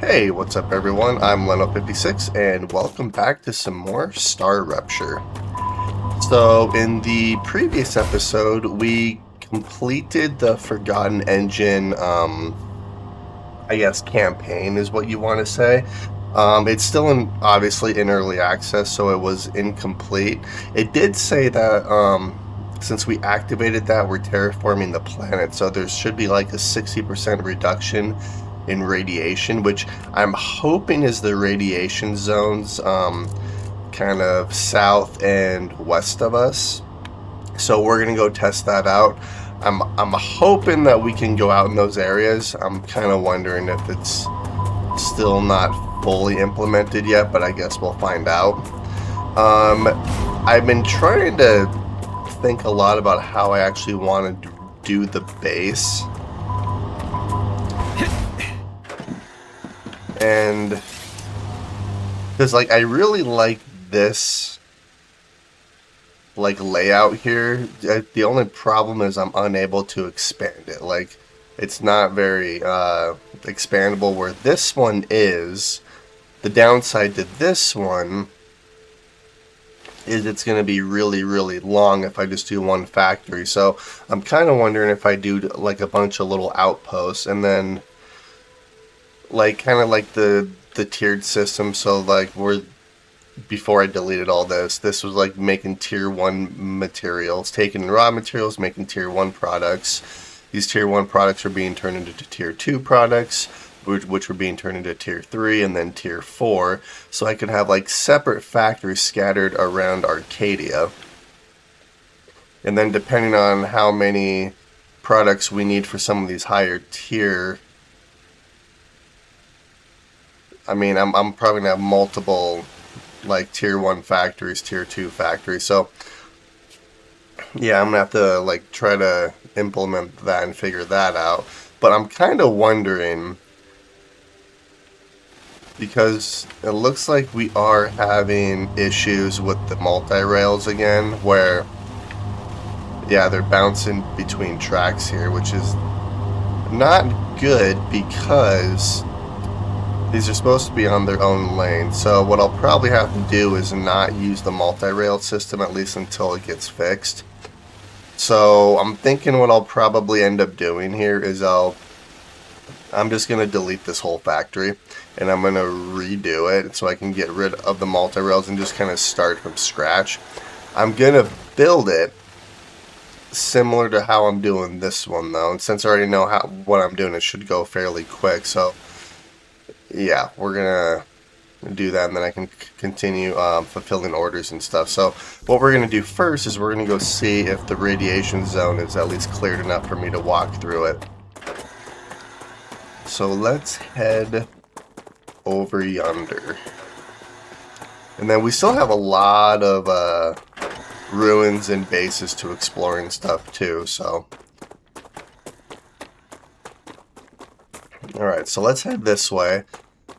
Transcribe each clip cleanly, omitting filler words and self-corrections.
Hey, what's up everyone? I'm Leno56 and welcome back to some more StarRupture. So in the previous episode, we completed the Forgotten Engine, I guess campaign is what you want to say. It's still obviously in early access, so it was incomplete. It did say that since we activated that, we're terraforming the planet, so there should be like a 60% reduction in radiation, which I'm hoping is the radiation zones kind of south and west of us. So we're gonna go test that out. I'm hoping that we can go out in those areas. I'm kind of wondering if it's still not fully implemented yet, but I guess we'll find out. I've been trying to think a lot about how I actually want to do the base. And because like I really like this like layout here. The only problem is I'm unable to expand it. Like it's not very expandable where this one is. The downside to this one is it's going to be really long if I just do one factory. So I'm kind of wondering if I do like a bunch of little outposts and then like kind of like the tiered system. So like before I deleted all this was like making tier 1 materials, taking raw materials, making tier 1 products. These tier 1 products are being turned into tier 2 products, which were being turned into tier 3 and then tier 4. So I could have like separate factories scattered around Arcadia. And then depending on how many products we need for some of these higher tier, I mean, I'm probably gonna have multiple like tier 1 factories, tier 2 factories. So yeah, I'm gonna have to like try to implement that and figure that out. But I'm kind of wondering, because it looks like we are having issues with the multi-rails again, where yeah, they're bouncing between tracks here, which is not good because these are supposed to be on their own lane. So what I'll probably have to do is not use the multi-rail system, at least until it gets fixed. So I'm thinking what I'll probably end up doing here is I'm just going to delete this whole factory and I'm going to redo it so I can get rid of the multi-rails and just kind of start from scratch. I'm going to build it similar to how I'm doing this one though, and since I already know what I'm doing, it should go fairly quick. So yeah, we're gonna do that and then I can continue fulfilling orders and stuff. So what we're gonna do first is we're gonna go see if the radiation zone is at least cleared enough for me to walk through it. So let's head over yonder. And then we still have a lot of ruins and bases to explore and stuff too, so alright, so let's head this way.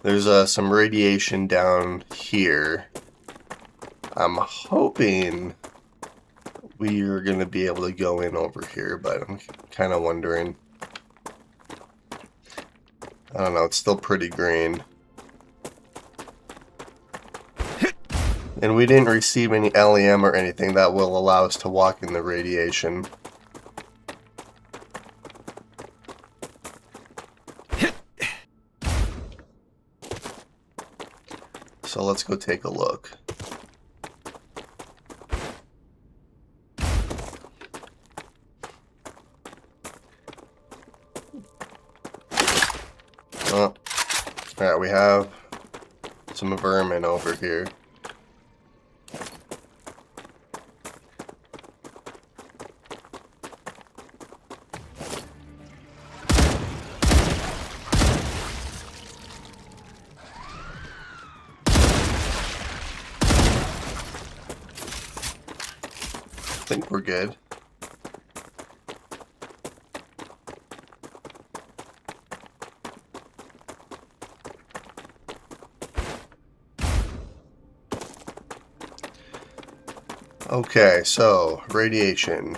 There's some radiation down here. I'm hoping we are going to be able to go in over here, but I'm kind of wondering. I don't know, it's still pretty green. And we didn't receive any LEM or anything that will allow us to walk in the radiation. So let's go take a look. Oh, alright, we have some vermin over here. I think we're good. Okay, so radiation.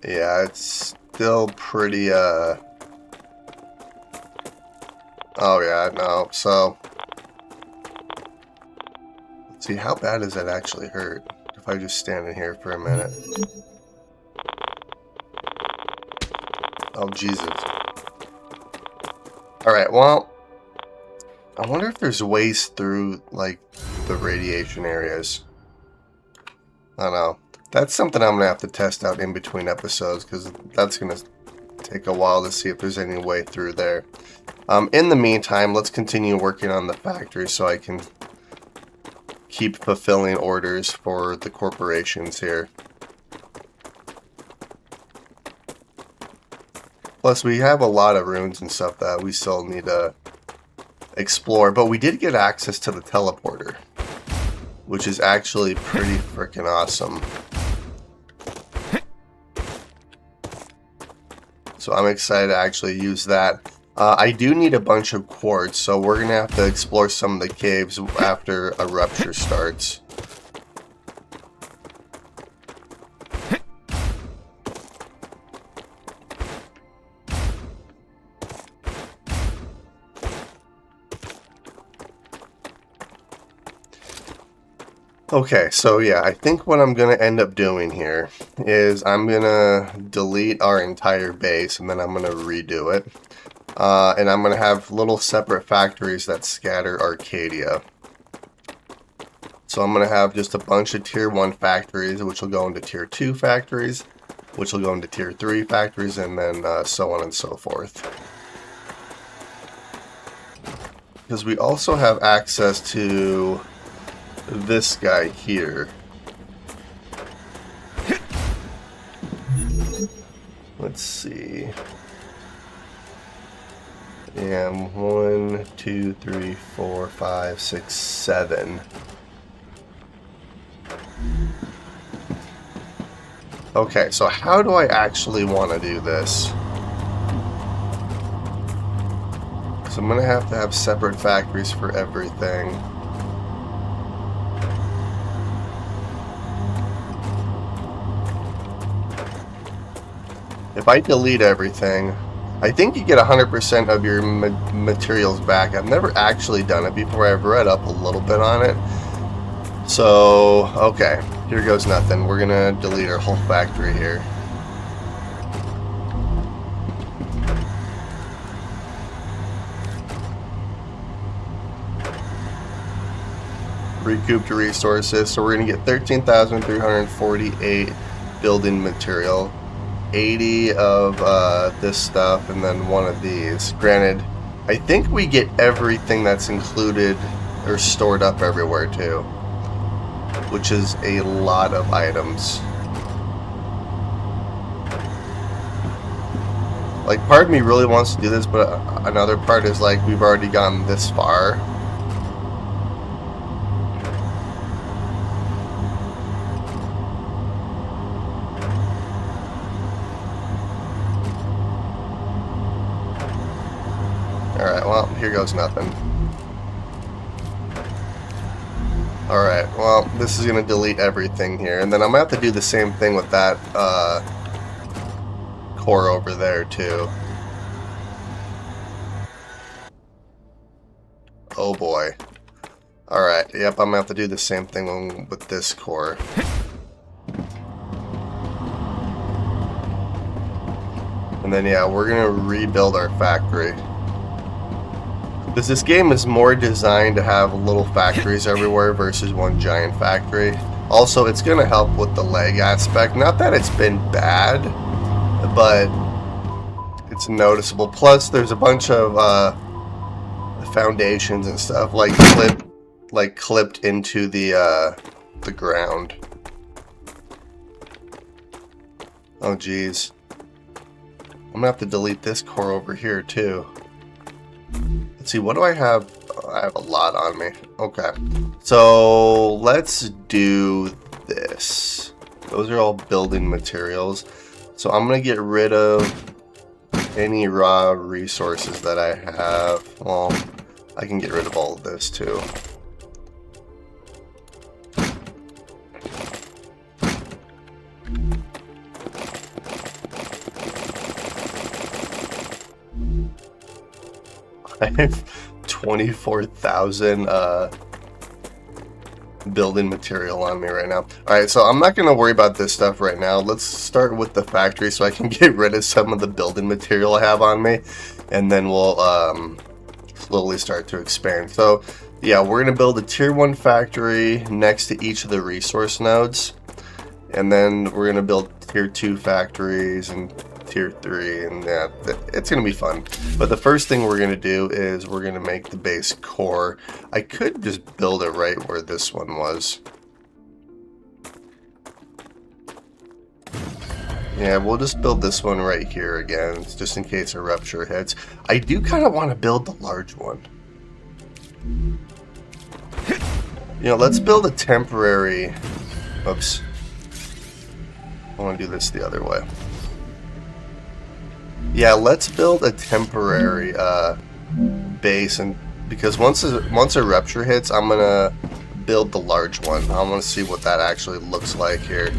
Yeah, it's still pretty, oh yeah, no, so, let's see, how bad does that actually hurt if I just stand in here for a minute? Oh, Jesus. Alright, well, I wonder if there's ways through, like, the radiation areas. I don't know. That's something I'm going to have to test out in between episodes, because that's going to take a while to see if there's any way through there. In the meantime, let's continue working on the factory so I can keep fulfilling orders for the corporations here. Plus, we have a lot of ruins and stuff that we still need to explore, but we did get access to the teleporter, which is actually pretty freaking awesome. So I'm excited to actually use that. I do need a bunch of quartz, so we're going to have to explore some of the caves after a rupture starts. Okay, so yeah, I think what I'm going to end up doing here is I'm going to delete our entire base and then I'm going to redo it. And I'm going to have little separate factories that scatter Arcadia. So I'm going to have just a bunch of tier 1 factories, which will go into tier 2 factories, which will go into tier 3 factories, and then so on and so forth. Because we also have access to this guy here. Let's see. Yeah, 1, 2, 3, 4, 5, 6, 7. Okay, so how do I actually want to do this? So I'm going to have separate factories for everything. If I delete everything, I think you get 100% of your materials back. I've never actually done it before. I've read up a little bit on it. So, okay, here goes nothing. We're going to delete our whole factory here. Recouped resources. So we're going to get 13,348 building material. 80 of this stuff and then one of these. Granted, I think we get everything that's included or stored up everywhere too, which is a lot of items. Like, part of me really wants to do this, but another part is like, we've already gone this far. Alright, well, here goes nothing. Alright, well, this is going to delete everything here. And then I'm going to have to do the same thing with that core over there, too. Oh, boy. Alright, yep, I'm going to have to do the same thing with this core. And then, yeah, we're going to rebuild our factory. Because this game is more designed to have little factories everywhere versus one giant factory. Also, it's going to help with the lag aspect. Not that it's been bad, but it's noticeable. Plus, there's a bunch of foundations and stuff clipped into the ground. Oh, geez. I'm going to have to delete this core over here, too. Let's see, what do I have? Oh, I have a lot on me. Okay. So, let's do this. Those are all building materials. So, I'm going to get rid of any raw resources that I have. Well, I can get rid of all of this, too. I have 24,000 building material on me right now. Alright, so I'm not going to worry about this stuff right now. Let's start with the factory so I can get rid of some of the building material I have on me. And then we'll slowly start to expand. So yeah, we're going to build a tier 1 factory next to each of the resource nodes. And then we're going to build tier 2 factories and tier 3, and yeah, it's going to be fun. But the first thing we're going to do is we're going to make the base core. I could just build it right where this one was. Yeah, we'll just build this one right here again, just in case a rupture hits. I do kind of want to build the large one. You know, let's build a temporary... Oops. I want to do this the other way. Yeah, let's build a temporary base, and because once a rupture hits, I'm gonna build the large one. I want to see what that actually looks like here.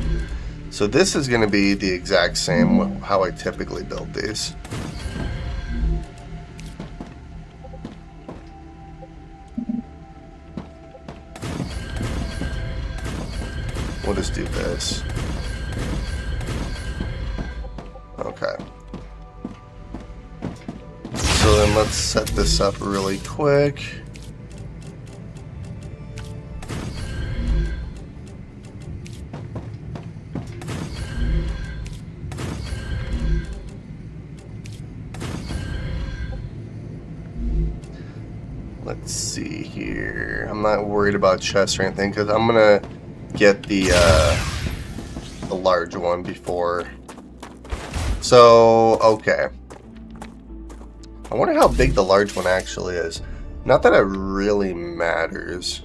So this is going to be the exact same how I typically build these. We'll just do this. Okay. So then let's set this up really quick. Let's see here. I'm not worried about chests or anything because I'm gonna get the large one before. So okay. I wonder how big the large one actually is. Not that it really matters.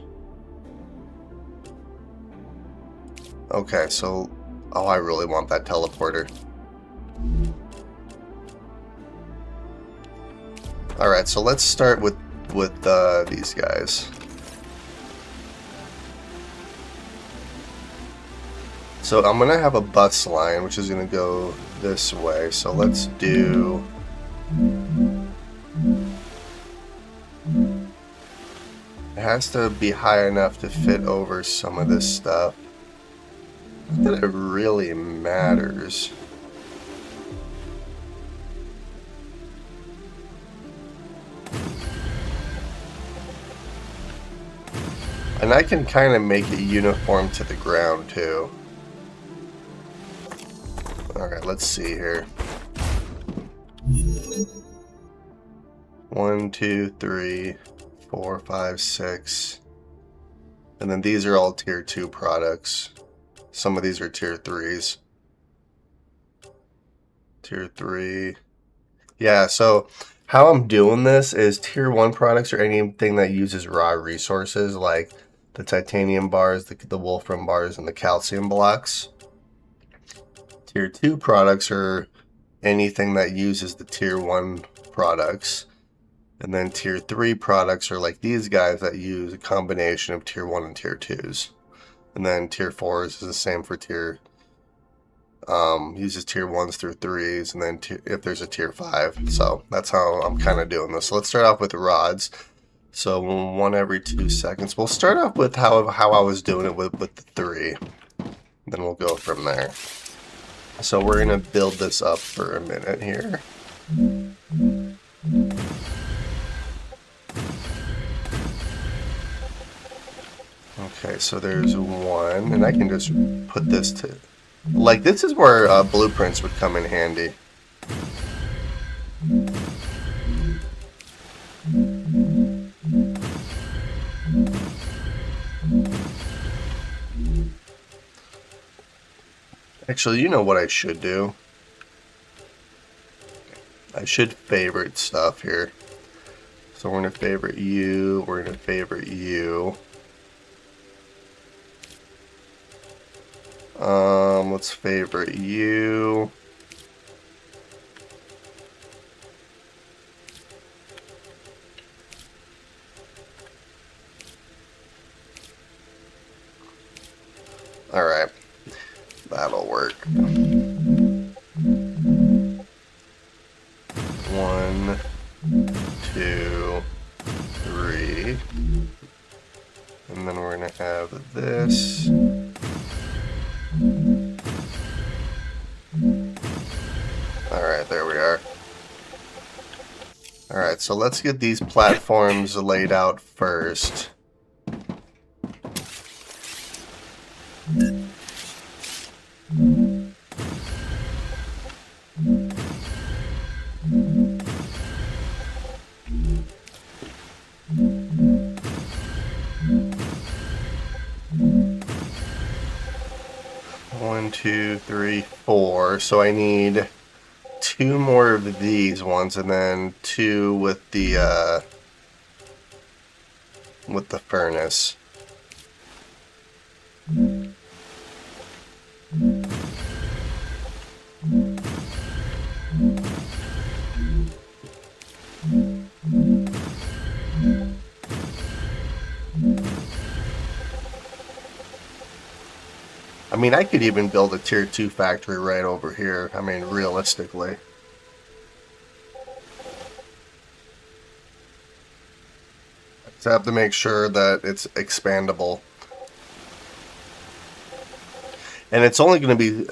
Okay, so oh, I really want that teleporter. All right, so let's start with these guys. So I'm gonna have a bus line which is gonna go this way. So let's do it has to be high enough to fit over some of this stuff. Not that it really matters. And I can kind of make it uniform to the ground too. Alright, let's see here. 1, 2, 3, 4, 5, 6. And then these are all tier 2 products. Some of these are tier 3s. Tier 3. Yeah, so how I'm doing this is tier 1 products or anything that uses raw resources like the titanium bars, the wolfram bars, and the calcium blocks. Tier 2 products are anything that uses the tier 1 products. And then tier 3 products are like these guys that use a combination of tier 1 and tier 2s. And then tier 4s is the same for tier, uses tier 1s through 3s, and then if there's a tier 5. So that's how I'm kind of doing this. So let's start off with rods. So 1 every 2 seconds. We'll start off with how I was doing it with the 3. Then we'll go from there. So we're going to build this up for a minute here. Okay, so there's 1, and I can just put this to... Like, this is where blueprints would come in handy. Actually, you know what I should do? I should favorite stuff here. So we're going to favorite you, we're going to favorite you. Let's favorite you. All right, that'll work. 1, 2. of this. Alright, there we are. Alright, so let's get these platforms laid out first. One, two, three, four. So I need 2 more of these ones, and then 2 with the furnace. I mean, I could even build a tier 2 factory right over here. I mean, realistically. I just have to make sure that it's expandable. And it's only going to be,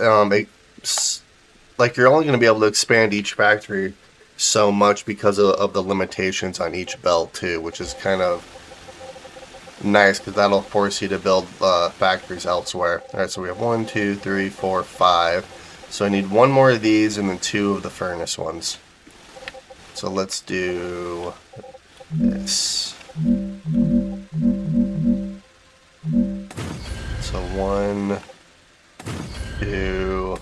like, you're only going to be able to expand each factory so much because of the limitations on each belt, too, which is kind of nice, because that'll force you to build factories elsewhere. Alright, so we have 1, 2, 3, 4, 5. So I need 1 more of these and then 2 of the furnace ones. So let's do this. So 1, 2,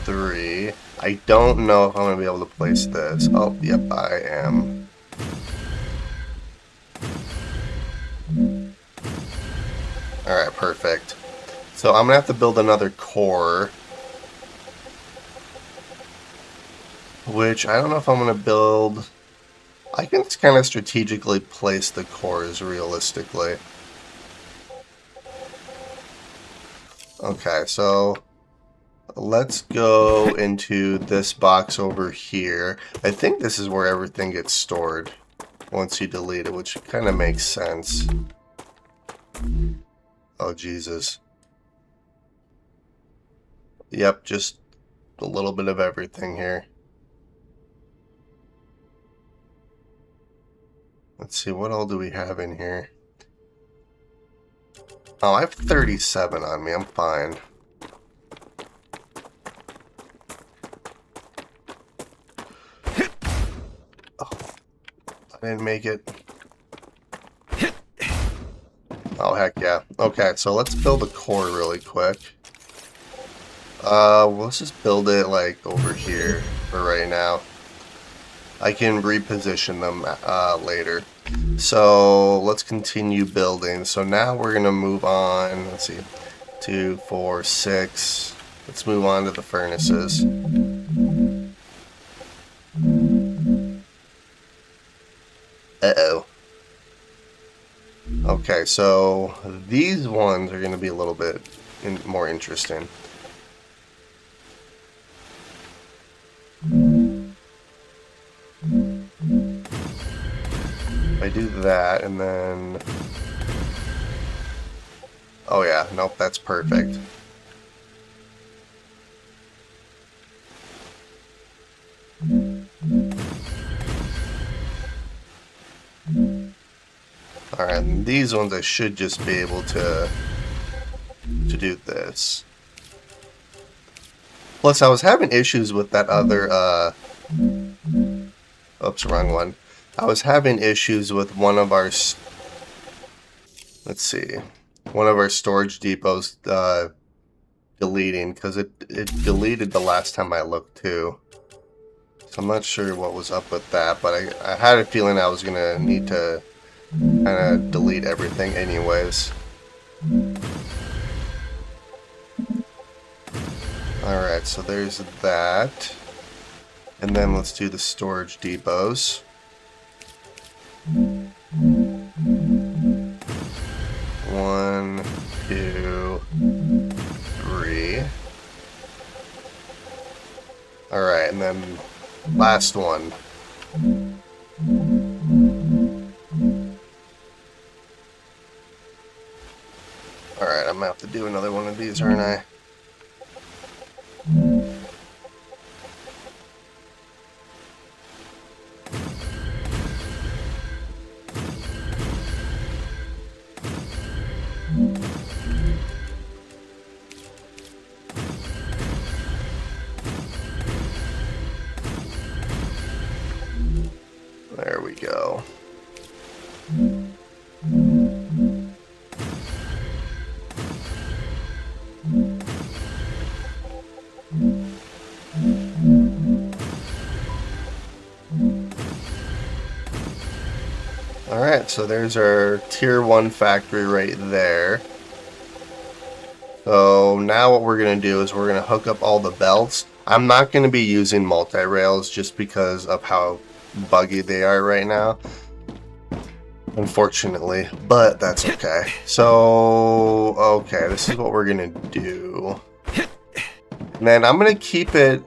3. I don't know if I'm going to be able to place this. Oh, yep, I am. Alright, perfect. So I'm going to have to build another core. Which, I don't know if I'm going to build... I can kind of strategically place the cores, realistically. Okay, so... let's go into this box over here. I think this is where everything gets stored once you delete it, which kind of makes sense. Oh, Jesus. Yep, just a little bit of everything here. Let's see, what all do we have in here? Oh, I have 37 on me. I'm fine. Oh, I didn't make it. Oh, heck yeah. Okay, so let's build a core really quick. Let's just build it, like, over here for right now. I can reposition them later. So, let's continue building. So now we're going to move on. Let's see. 2, 4, 6. Let's move on to the furnaces. Uh-oh. Okay, so these ones are going to be a little bit more interesting. I do that, and then... oh yeah, nope, that's perfect. Alright, and these ones I should just be able to do this. Plus, I was having issues with that other, oops, wrong one. I was having issues with one of our, let's see, one of our storage depots deleting, because it deleted the last time I looked too. So I'm not sure what was up with that, but I had a feeling I was going to need to kind of delete everything anyways. Alright, so there's that. And then let's do the storage depots. 1, 2, 3. Alright, and then last one. these, aren't I? There we go. Alright, so there's our tier 1 factory right there. So now what we're going to do is we're going to hook up all the belts. I'm not going to be using multi-rails just because of how buggy they are right now, unfortunately, but that's okay. So, okay, this is what we're going to do. And then I'm going to keep it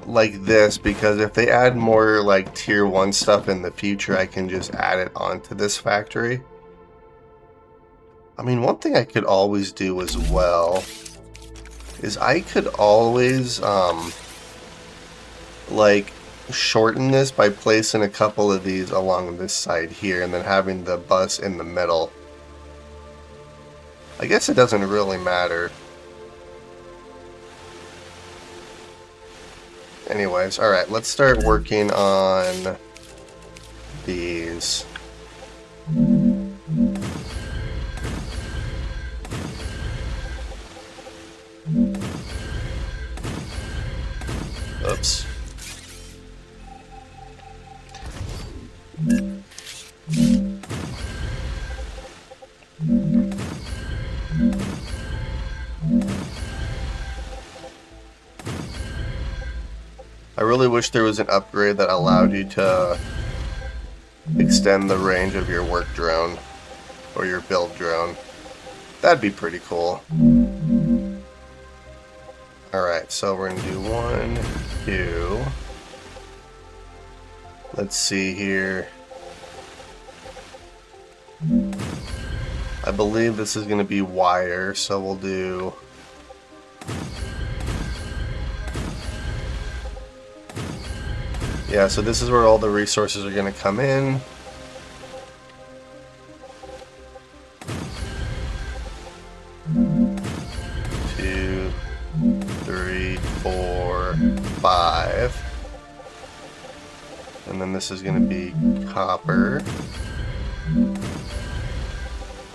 like this because if they add more like tier 1 stuff in the future, I can just add it onto this factory. I mean, one thing I could always do as well is I could always like shorten this by placing a couple of these along this side here and then having the bus in the middle. I guess it doesn't really matter. Anyways, alright, let's start working on these. Oops. I really wish there was an upgrade that allowed you to extend the range of your work drone or your build drone. That'd be pretty cool. Alright, so we're going to do 1, 2. Let's see here. I believe this is going to be wire, so we'll do... Yeah, so this is where all the resources are going to come in. Two, 3, 4, 5. And then this is going to be copper.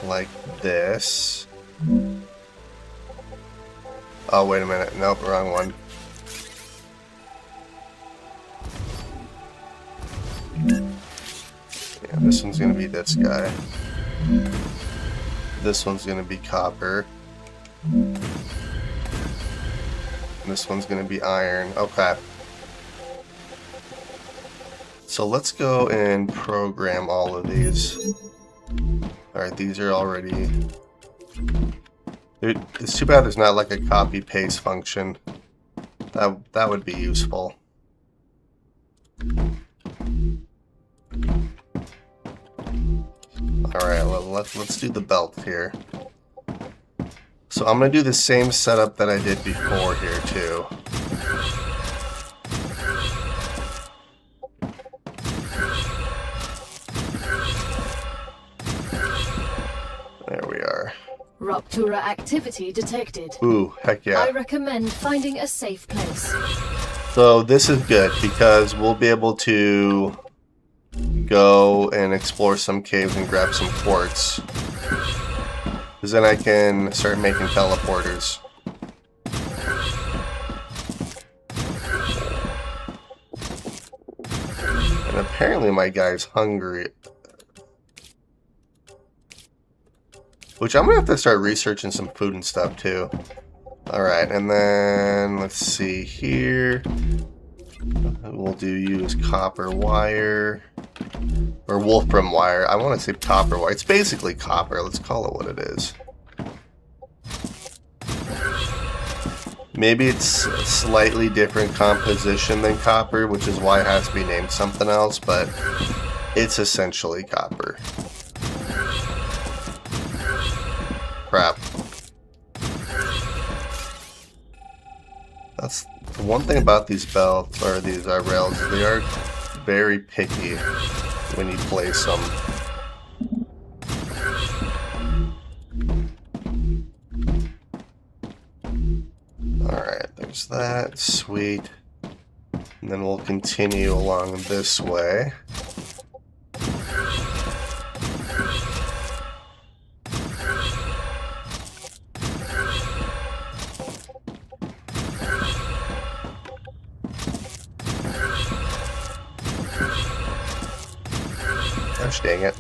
Like this. Oh, wait a minute. Nope, wrong one. Yeah, this one's going to be this guy. This one's going to be copper. And this one's going to be iron. Okay. So let's go and program all of these. Alright, these are already... It's too bad there's not like a copy-paste function. That would be useful. Alright, let's do the belt here. So I'm going to do the same setup that I did before here too. There we are. Rupture activity detected. Ooh, heck yeah. I recommend finding a safe place. So this is good because we'll be able to go and explore some caves and grab some quartz. Because then I can start making teleporters. And apparently my guy's hungry. Which I'm going to have to start researching some food and stuff too. Alright, and then let's see here. We'll use copper wire. Or wolfram wire. I want to say copper wire. It's basically copper. Let's call it what it is. Maybe it's a slightly different composition than copper, which is why it has to be named something else, but it's essentially copper. One thing about these belts, or these rails, they are very picky when you place them. Alright, there's that. Sweet. And then we'll continue along this way. Gosh dang it.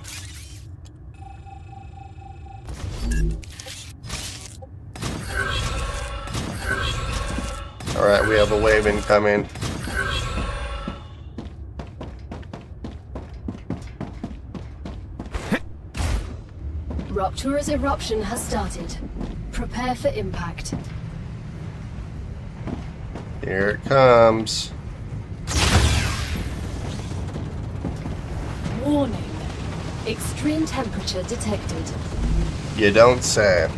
Alright, we have a wave incoming. Ruptura's eruption has started. Prepare for impact. Here it comes. Warning. Extreme temperature detected. You don't say.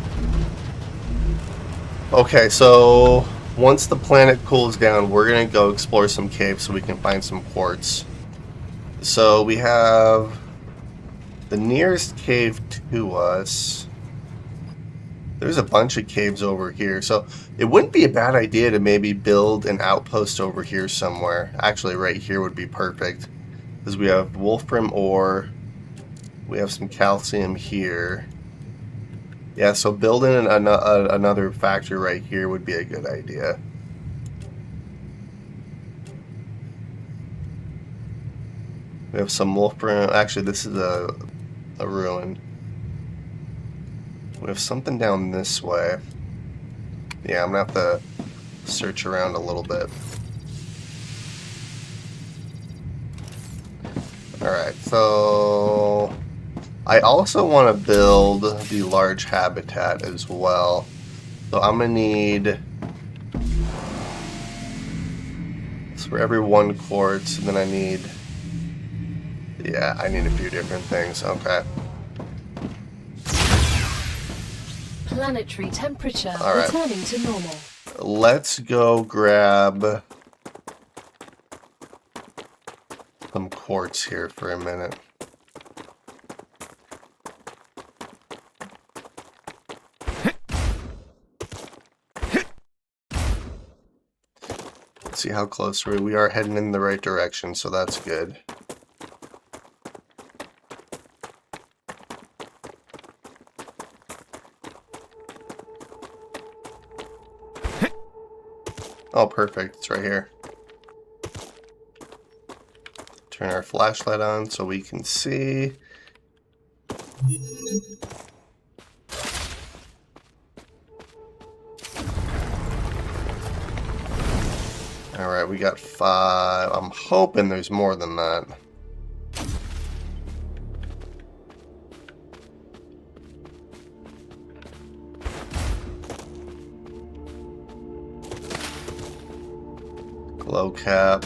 Okay, so once the planet cools down, we're gonna go explore some caves so we can find some quartz. So we have the nearest cave to us. There's a bunch of caves over here, so it wouldn't be a bad idea to maybe build an outpost over here somewhere. Actually, right here would be perfect, because we have wolfram ore, we have some calcium here. Yeah, so building another factory right here would be a good idea. We have some wolfram. Actually, this is a ruin. We have something down this way. Yeah, I'm gonna have to search around a little bit. Alright, so I also want to build the large habitat as well. So I'm gonna need, so for every 1 quartz, and then I need, yeah, I need a few different things. Okay. Planetary temperature Alright. returning to normal. Let's go grab some quartz here for a minute. Let's see how close we are heading in the right direction, so that's good. Oh, perfect. It's right here. Turn our flashlight on so we can see. Alright, we got 5. I'm hoping there's more than that. Glow cap.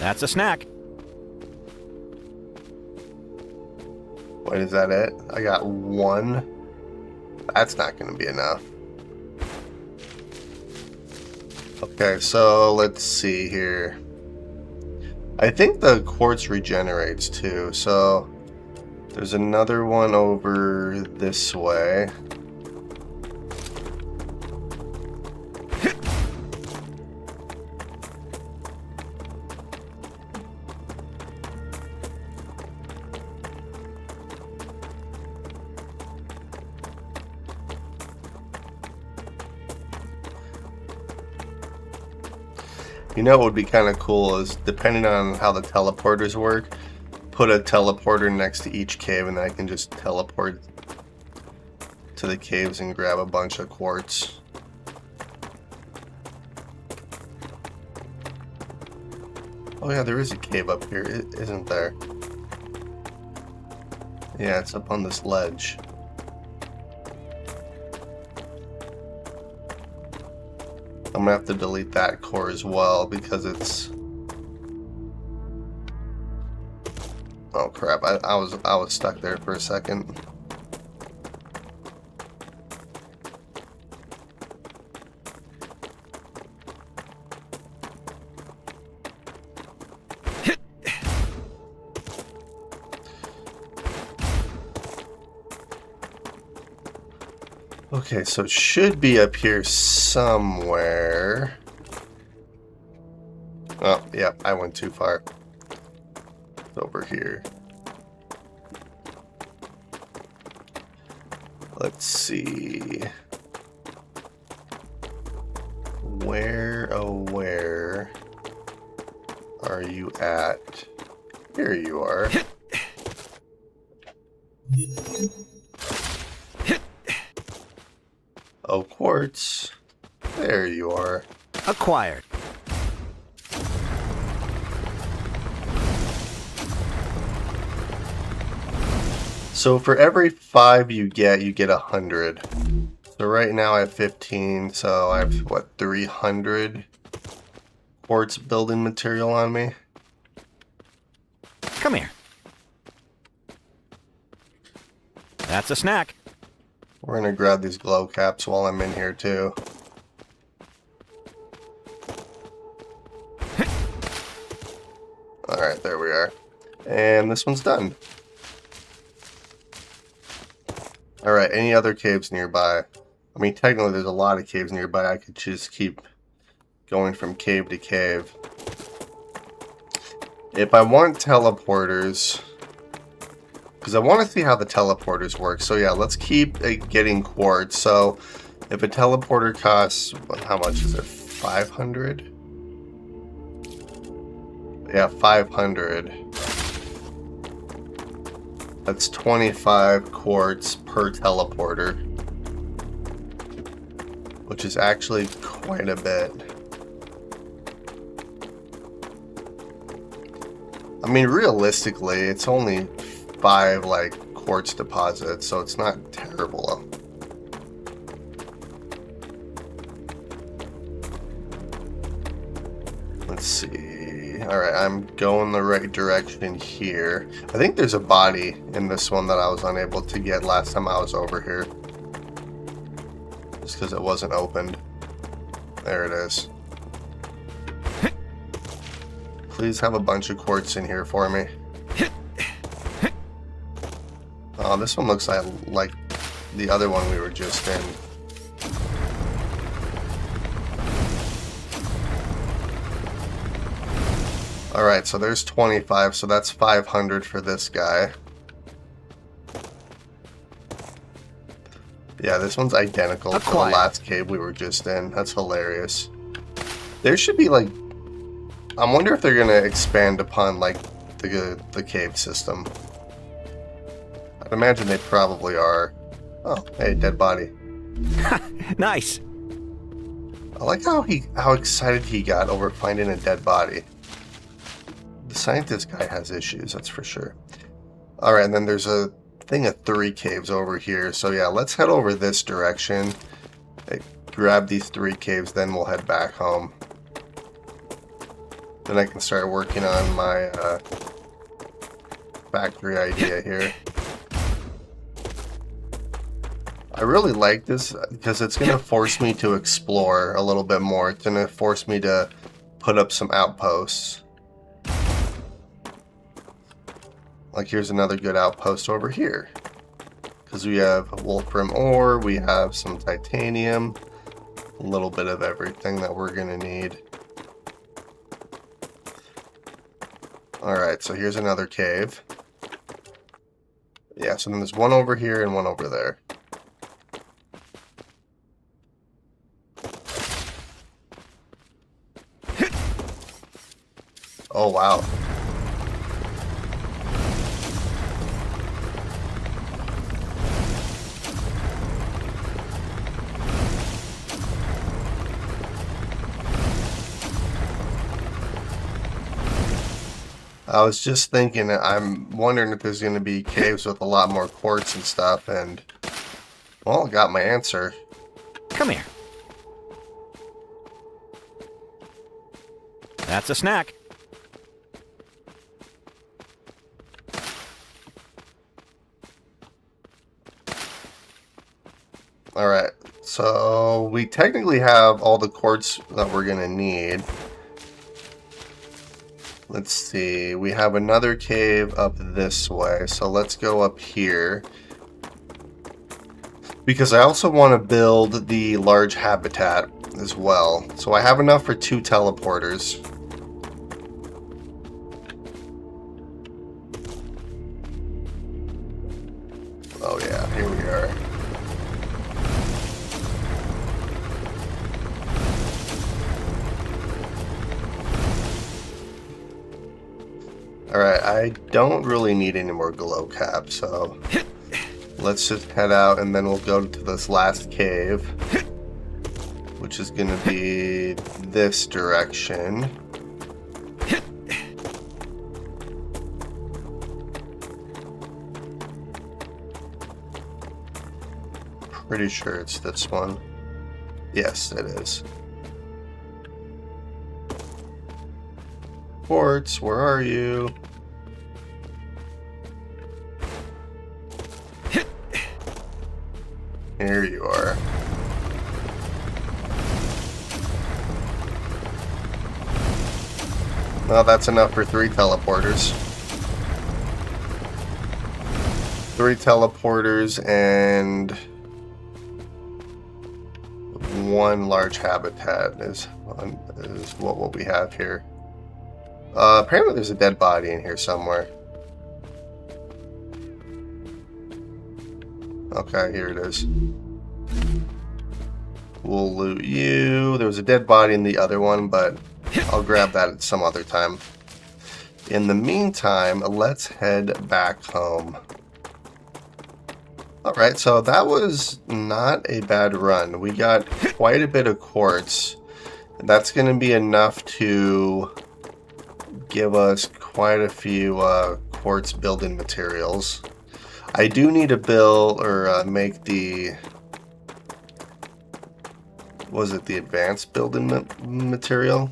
That's a snack. Wait, is that it? I got 1. That's not going to be enough. Okay, so let's see here. I think the quartz regenerates too, so there's another one over this way. You know what would be kind of cool is, depending on how the teleporters work, put a teleporter next to each cave and then I can just teleport to the caves and grab a bunch of quartz. Oh yeah, there is a cave up here, isn't there? Yeah, it's up on this ledge. I'm gonna have to delete that core as well because it's... Oh crap! I was stuck there for a second. Okay, so it should be up here somewhere. Oh, yeah, I went too far. It's over here. Let's see. Where, oh, where are you at? Here you are. Oh, Quartz. There you are. Acquired. So for every 5 you get 100. So right now I have 15, so I have, what, 300 quartz building material on me? Come here. That's a snack. We're gonna grab these glow caps while I'm in here too. Alright, there we are. And this one's done. Alright, any other caves nearby? I mean, technically there's a lot of caves nearby. I could just keep going from cave to cave. If I want teleporters, because I want to see how the teleporters work. So yeah, let's keep getting quartz. So if a teleporter costs, how much is it? 500? Yeah, 500. That's 25 quartz per teleporter, which is actually quite a bit. I mean, realistically, it's only 5 like quartz deposits, so it's not terrible. Let's see. Alright, I'm going the right direction here. I think there's a body in this one that I was unable to get last time I was over here. Just because it wasn't opened. There it is. Please have a bunch of quartz in here for me. Oh, this one looks like the other one we were just in. Alright, so there's 25, so that's 500 for this guy. Yeah, this one's identical to the last cave we were just in. That's hilarious. There should be like... I wonder if they're going to expand upon like the cave system. I'd imagine they probably are. Oh, hey, dead body. Nice. I like how excited he got over finding a dead body. The scientist guy has issues, that's for sure. Alright, and then there's a thing of 3 caves over here. So yeah, let's head over this direction. Grab these 3 caves, then we'll head back home. Then I can start working on my factory idea here. I really like this because it's going to force me to explore a little bit more. It's going to force me to put up some outposts. Like here's another good outpost over here. Because we have wolfram ore, we have some titanium, a little bit of everything that we're going to need. Alright, so here's another cave. Yeah, so then there's one over here and one over there. Oh, wow. I was just thinking, I'm wondering if there's going to be caves with a lot more quartz and stuff, and, well, I got my answer. Come here. That's a snack. Alright, so we technically have all the quartz that we're gonna need. Let's see, we have another cave up this way, so let's go up here. Because I also want to build the large habitat as well. So I have enough for 2 teleporters. Oh yeah, here we are. Alright, I don't really need any more glow caps, so let's just head out and then we'll go to this last cave, which is going to be this direction. Pretty sure it's this one. Yes, it is. Quartz, where are you? Here you are. Well, that's enough for 3 teleporters. 3 teleporters and 1 large habitat is what we have here. Apparently there's a dead body in here somewhere. Okay, here it is. We'll loot you. There was a dead body in the other one, but I'll grab that at some other time. In the meantime, let's head back home. Alright, so that was not a bad run. We got quite a bit of quartz. That's going to be enough to give us quite a few quartz building materials. I do need to build or make the... Was it the advanced building material?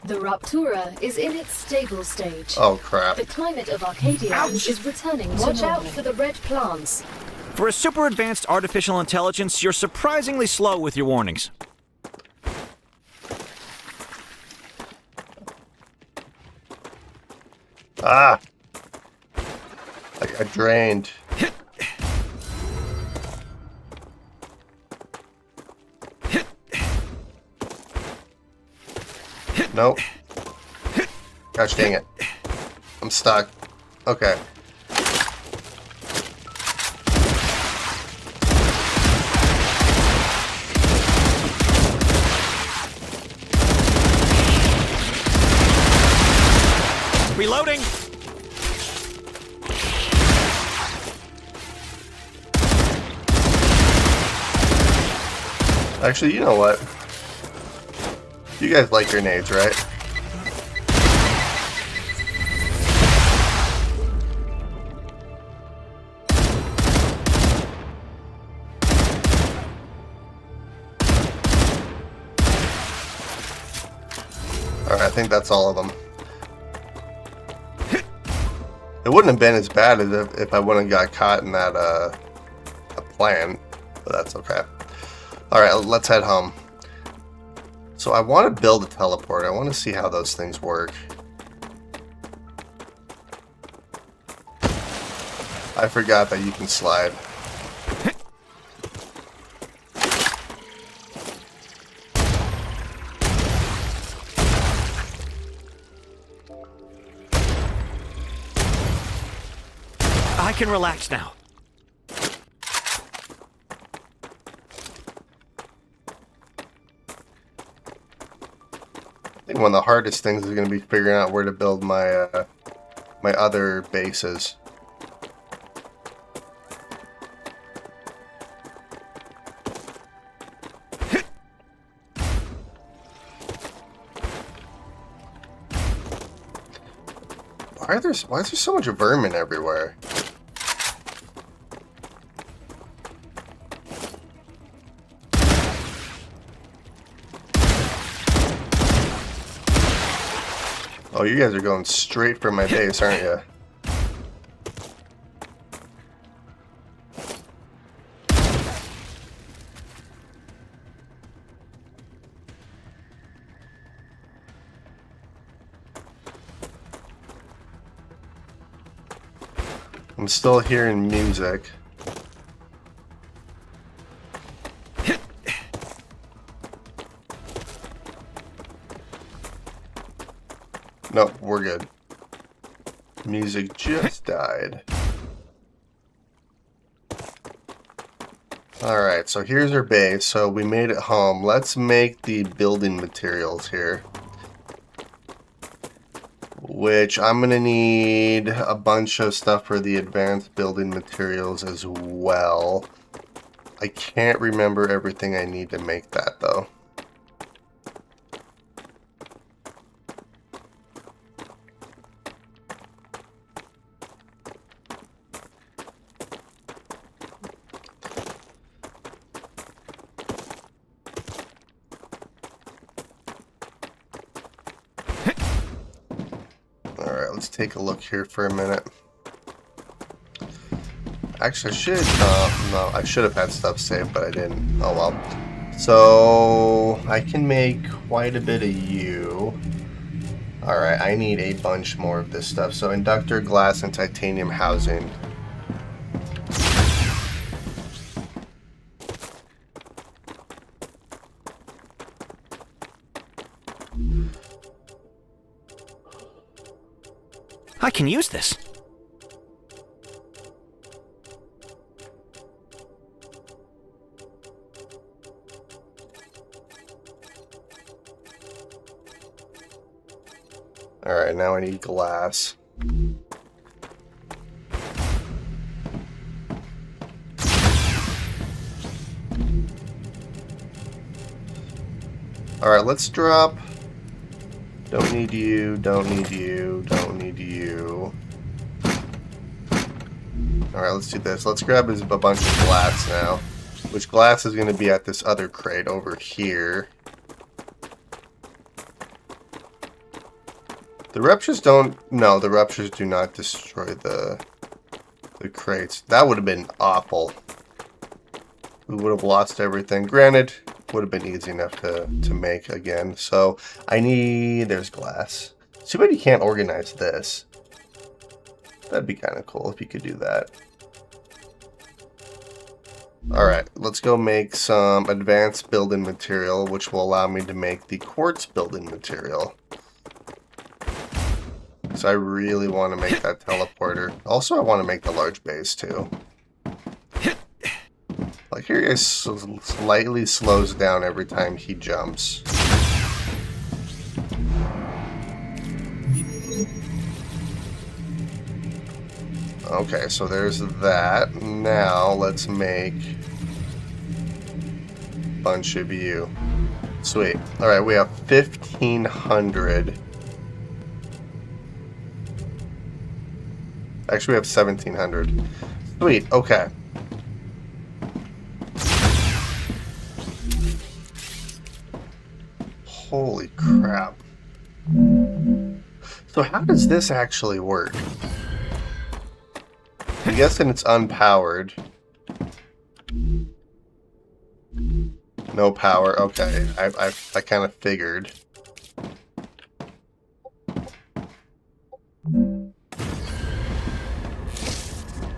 The Raptura is in its stable stage. Oh crap. The climate of Arcadia is returning to Watch out normal. for the red plants. For a super advanced artificial intelligence, you're surprisingly slow with your warnings. Ah! I got drained. Nope. Gosh dang it. I'm stuck. Okay. Reloading! Actually, you know what? You guys like grenades, right? Alright, I think that's all of them. It wouldn't have been as bad as if I wouldn't have got caught in that a plant, but that's okay. Alright, let's head home. So I want to build a teleport. I want to see how those things work. I forgot that you can slide. I can relax now. I think one of the hardest things is going to be figuring out where to build my my other bases. Why is there so much vermin everywhere? Oh, you guys are going straight for my base, aren't you? I'm still hearing music. Nope, we're good. Music just died. Alright, so here's our base. So we made it home. Let's make the building materials here. Which I'm going to need a bunch of stuff for the advanced building materials as well. I can't remember everything I need to make that though. Alright, let's take a look here for a minute. Actually, I should have had stuff saved, but I didn't. Oh well. So, I can make quite a bit of you. Alright, I need a bunch more of this stuff. So, inductor, glass, and titanium housing. I can use this. Alright, now I need glass. Alright, let's drop. Don't need you, don't need you, don't need you. Alright, let's do this. Let's grab a bunch of glass now. Which glass is going to be at this other crate over here. The ruptures don't... No, the ruptures do not destroy the crates. That would have been awful. We would have lost everything. Granted, would have been easy enough to make again. So, I need... There's glass. Too bad you can't organize this. That'd be kind of cool if you could do that. Alright, let's go make some advanced building material, which will allow me to make the quartz building material. So I really want to make that teleporter. Also, I want to make the large base too. Like here he slightly slows down every time he jumps. Okay, so there's that. Now let's make a bunch of you. Sweet. Alright, we have 1,500. Actually, we have 1,700. Sweet, okay. Holy crap. So how does this actually work? I'm guessing it's unpowered. No power, okay. I kind of figured.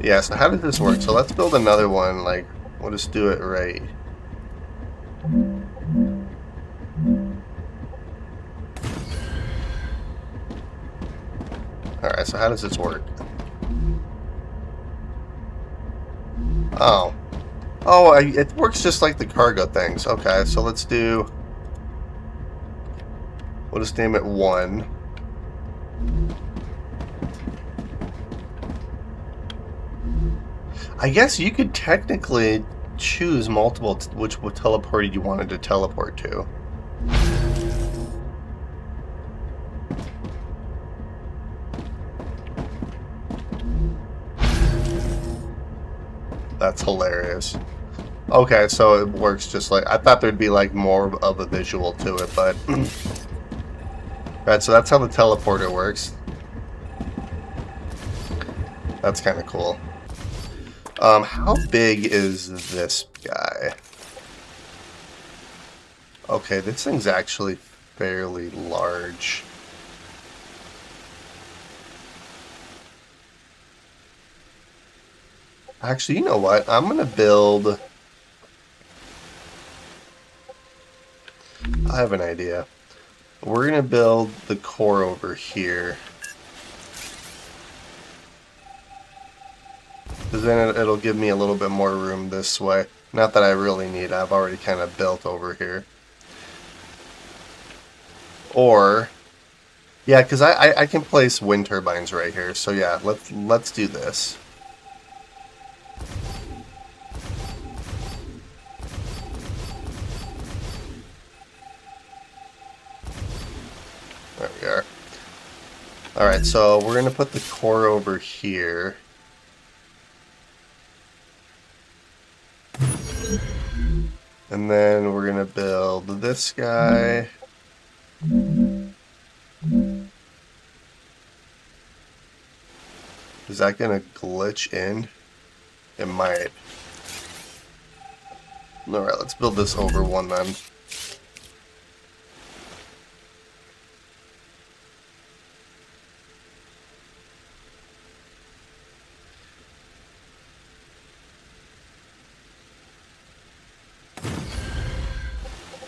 Yeah, so how does this work? So let's build another one, like, we'll just do it right. Alright, so how does this work? Oh. Oh, it works just like the cargo things. Okay, so let's do... We'll just name it 1. I guess you could technically choose multiple which teleporter you wanted to teleport to. That's hilarious. Okay, so it works just like... I thought there'd be like more of a visual to it, but... Right, so that's how the teleporter works. That's kind of cool. How big is this guy? Okay, this thing's actually fairly large. Actually, you know what? I'm gonna build... I have an idea. We're gonna build the core over here. Because then it'll give me a little bit more room this way. Not that I really need. I've already kind of built over here. Or... yeah, because I can place wind turbines right here. So yeah, let's do this. There we are. Alright, so we're going to put the core over here. And then we're going to build this guy. Is that going to glitch in? It might. Alright, let's build this over one then.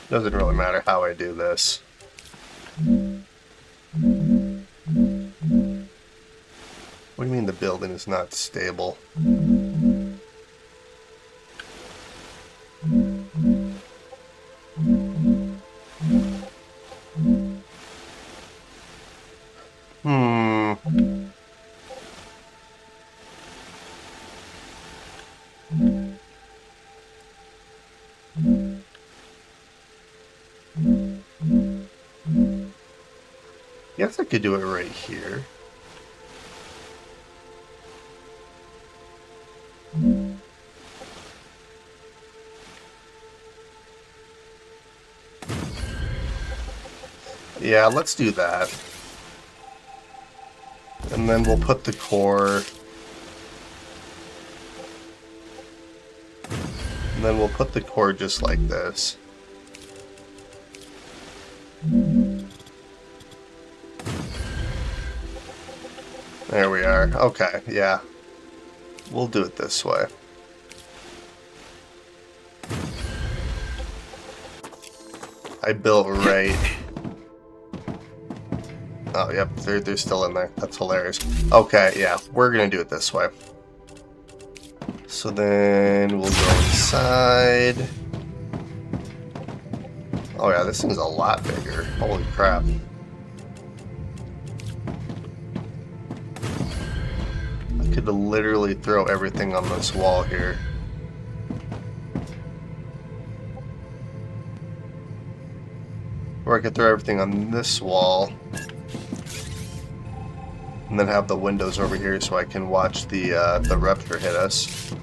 Doesn't really matter how I do this. What do you mean the building is not stable? Guess I could do it right here. Yeah, let's do that. And then we'll put the core. And then we'll put the core just like this. There we are. Okay, yeah. We'll do it this way. I built right. Oh, yep, they're still in there. That's hilarious. Okay, yeah, we're gonna do it this way. So then we'll go inside. Oh yeah, this thing's a lot bigger. Holy crap. I could literally throw everything on this wall here. Or I could throw everything on this wall. And then have the windows over here so I can watch the Rupture hit us.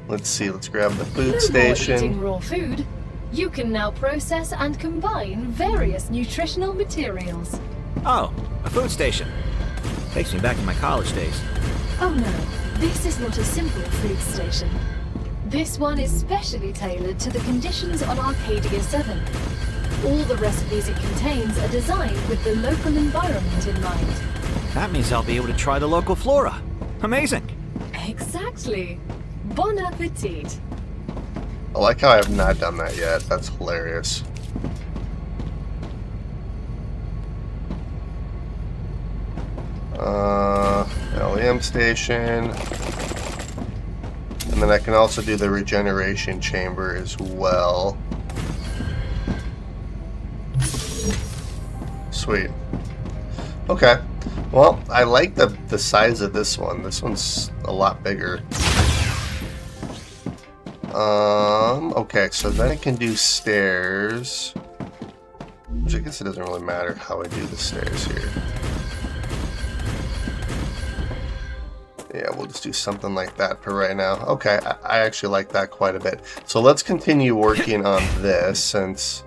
Let's see, let's grab the food station. No more eating raw food. You can now process and combine various nutritional materials. Oh, a food station. Takes me back to my college days. Oh no, this is not a simple food station. This one is specially tailored to the conditions on Arcadia 7. All the recipes it contains are designed with the local environment in mind. That means I'll be able to try the local flora. Amazing. Exactly. Bon appetit. I like how I have not done that yet. That's hilarious. LEM station. And then I can also do the regeneration chamber as well. Sweet. Okay. Well, I like the size of this one. This one's a lot bigger. Okay, so then I can do stairs. Which I guess it doesn't really matter how I do the stairs here. Yeah, we'll just do something like that for right now. Okay, I actually like that quite a bit. So let's continue working on this since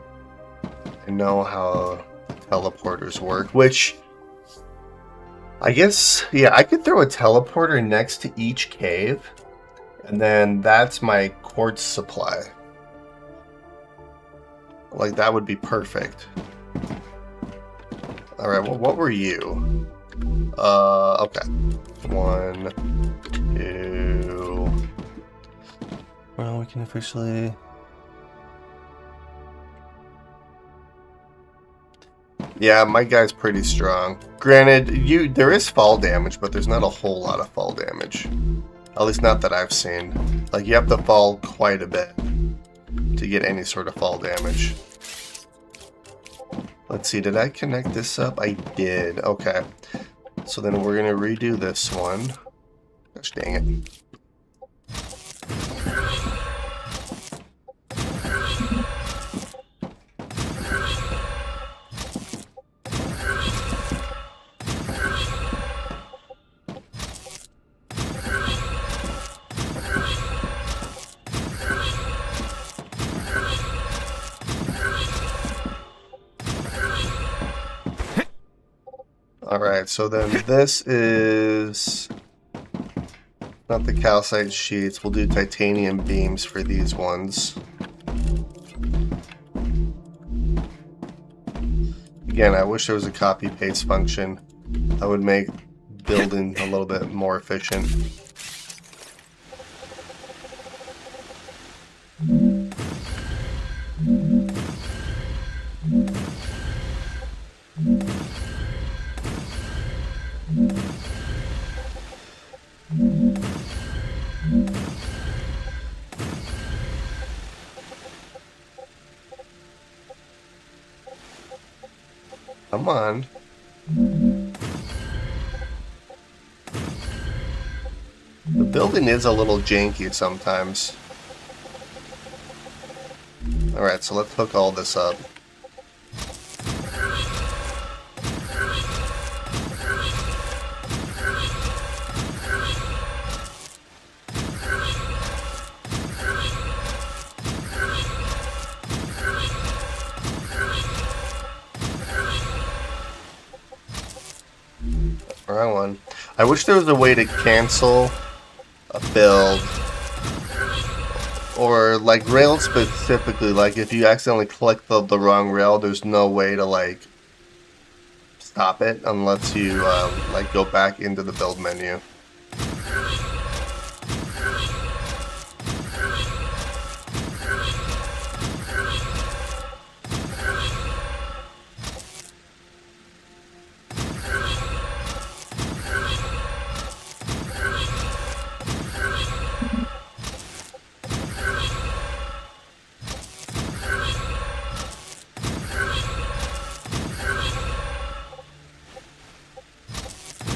I know how teleporters work, which I guess, yeah, I could throw a teleporter next to each cave, and then that's my quartz supply. Like, that would be perfect. Alright, well, what were you? Okay. 1, 2... Well, we can officially... Yeah, my guy's pretty strong. Granted, there is fall damage, but there's not a whole lot of fall damage. At least not that I've seen. Like, you have to fall quite a bit to get any sort of fall damage. Let's see, did I connect this up? I did. Okay. So then we're going to redo this one. Gosh dang it. Alright, so then this is not the calcite sheets. We'll do titanium beams for these ones. Again, I wish there was a copy paste function that would make building a little bit more efficient. Come on. The building is a little janky sometimes. Alright, so let's hook all this up. Wrong one. I wish there was a way to cancel a build, or like rail specifically, like if you accidentally click the wrong rail, there's no way to like stop it unless you like go back into the build menu.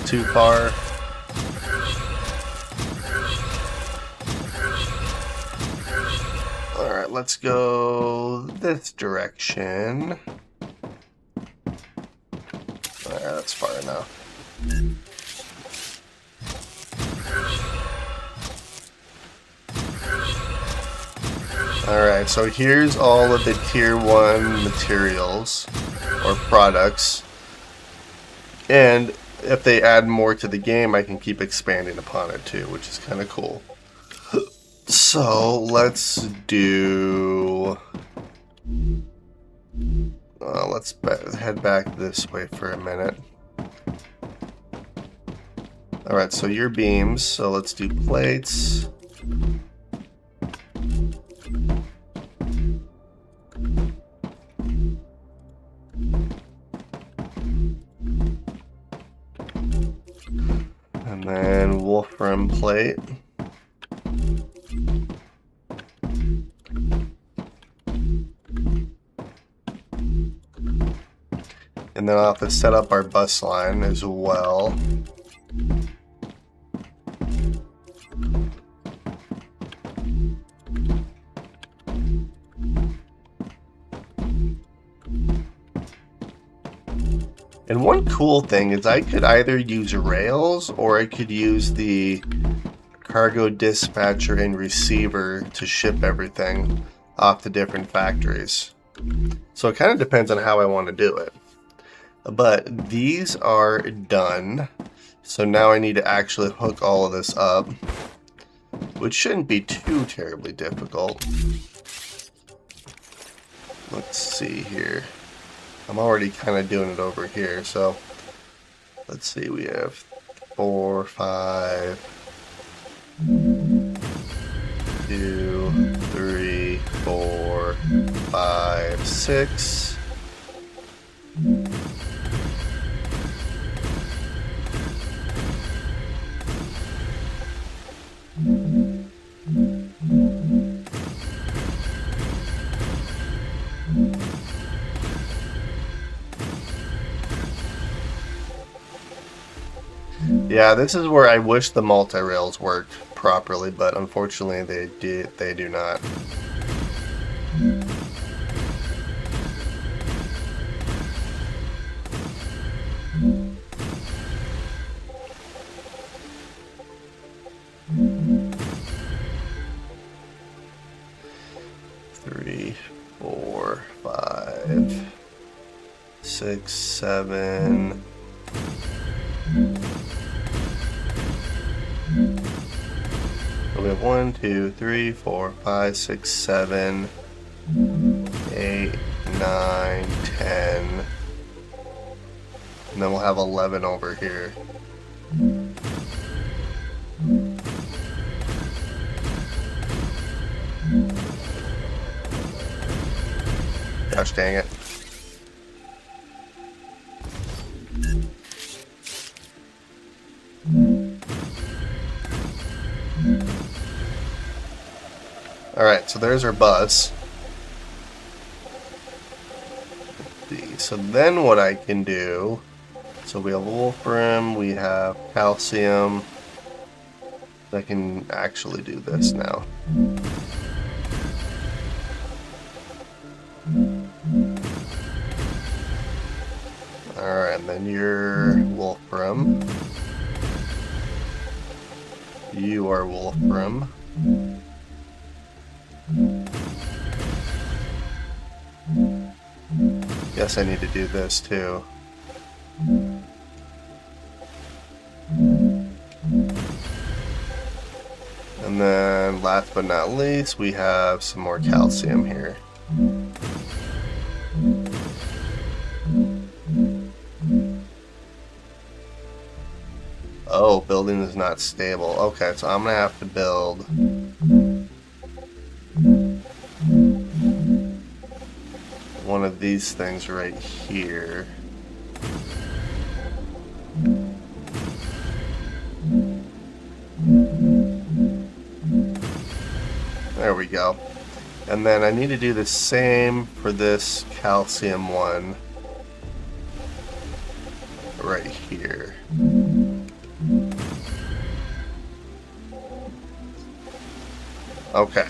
Too far. Alright, let's go this direction. Alright, that's far enough. Alright, so here's all of the tier 1 materials or products. And if they add more to the game, I can keep expanding upon it too, which is kind of cool. So let's do... let's head back this way for a minute. Alright, so your beams. So let's do plates. And then Wolfram plate. And then I'll have to set up our bus line as well. And one cool thing is I could either use rails or I could use the cargo dispatcher and receiver to ship everything off to different factories. So it kind of depends on how I want to do it. But these are done. So now I need to actually hook all of this up, which shouldn't be too terribly difficult. Let's see here. I'm already kind of doing it over here, so let's see, we have 4, 5, 2, 3, 4, 5, 6. Yeah, this is where I wish the multi-rails worked properly, but unfortunately they do not. Three, 4, 5, 6, 7. So we have 1, 2, 3, 4, 5, 6, 7, 8, 9, 10. And then we'll have 11 over here. Gosh dang it. Alright, so there's our bus. So then what I can do, so we have wolfram, we have calcium. I can actually do this now. Alright, and then you're wolfram. You are wolfram. Guess I need to do this too. And then last but not least, we have some more calcium here. Oh, building is not stable. Okay, so I'm gonna have to build one of these things right here. There we go. And then I need to do the same for this calcium one right here. Okay.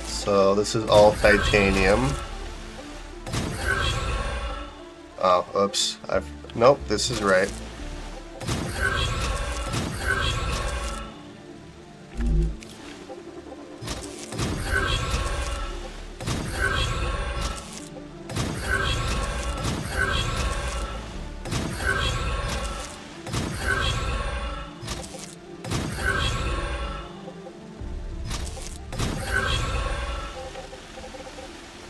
So this is all titanium. Oh, oops. Nope, this is right.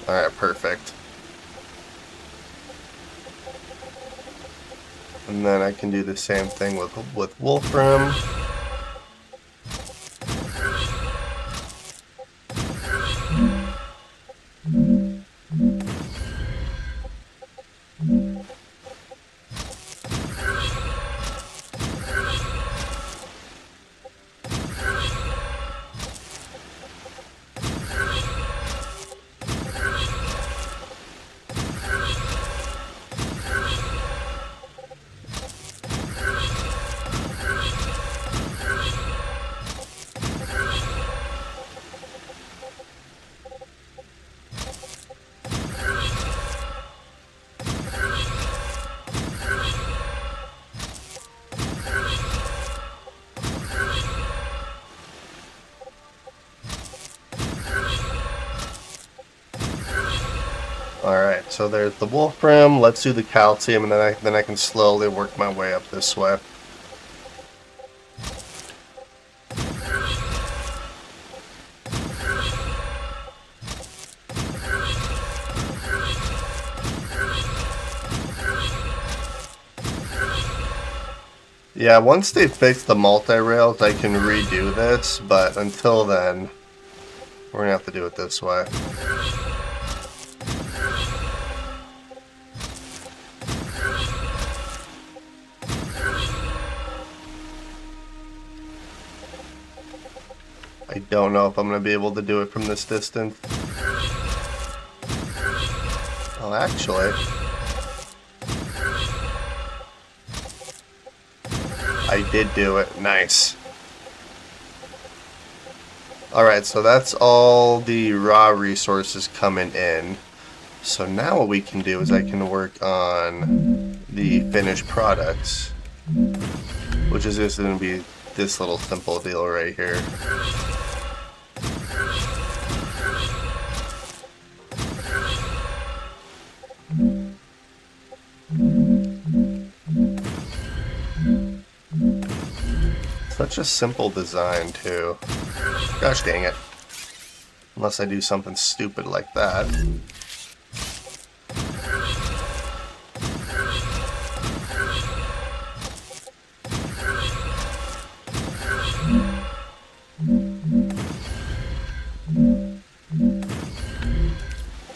Alright, perfect. And then I can do the same thing with wolfram. Alright, so there's the wolfram. Let's do the calcium, and then I can slowly work my way up this way. Yeah, once they fix the multi-rails, I can redo this, but until then, we're gonna have to do it this way. I don't know if I'm gonna be able to do it from this distance. Oh, actually, I did do it. Nice. Alright, so that's all the raw resources coming in. So now what we can do is I can work on the finished products, which is just going to be this little simple deal right here. Such a simple design too. Gosh dang it. Unless I do something stupid like that.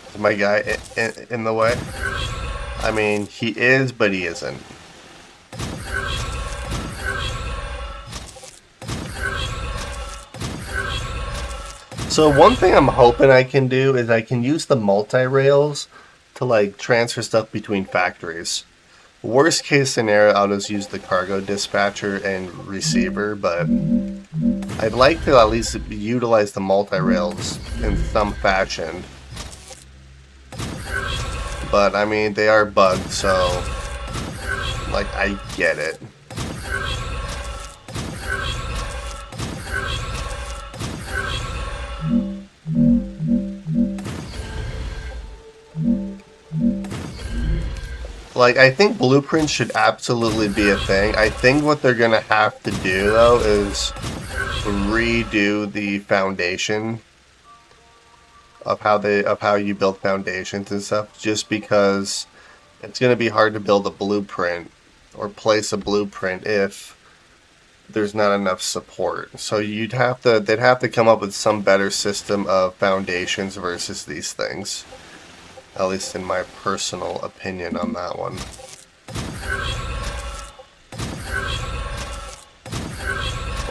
Is my guy in the way? I mean, he is, but he isn't. So one thing I'm hoping I can do is I can use the multi-rails to like transfer stuff between factories. Worst case scenario, I'll just use the cargo dispatcher and receiver, but I'd like to at least utilize the multi-rails in some fashion. But I mean, they are bugged, so like I get it. Like, I think blueprints should absolutely be a thing. I think what they're gonna have to do, though, is redo the foundation of how you build foundations and stuff, just because it's gonna be hard to build a blueprint or place a blueprint if there's not enough support. So they'd have to come up with some better system of foundations versus these things. At least in my personal opinion on that one.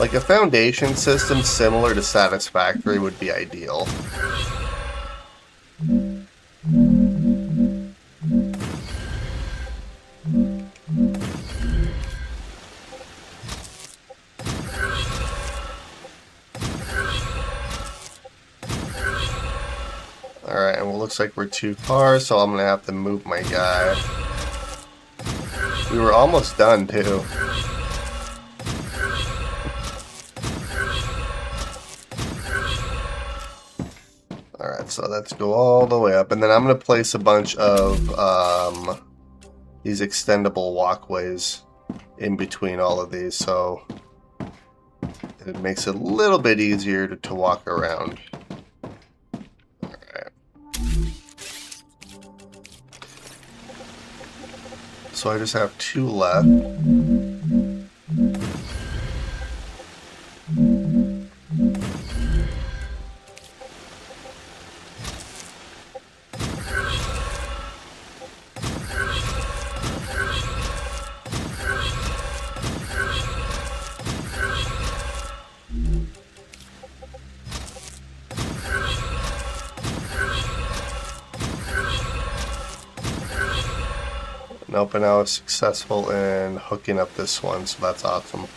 Like a foundation system similar to Satisfactory would be ideal. Alright, and it looks like we're too far, so I'm gonna have to move my guy. We were almost done, too. Alright, so let's go all the way up, and then I'm gonna place a bunch of these extendable walkways in between all of these, so it makes it a little bit easier to walk around. So I just have 2 left. Nope, and I was successful in hooking up this one, so that's awesome.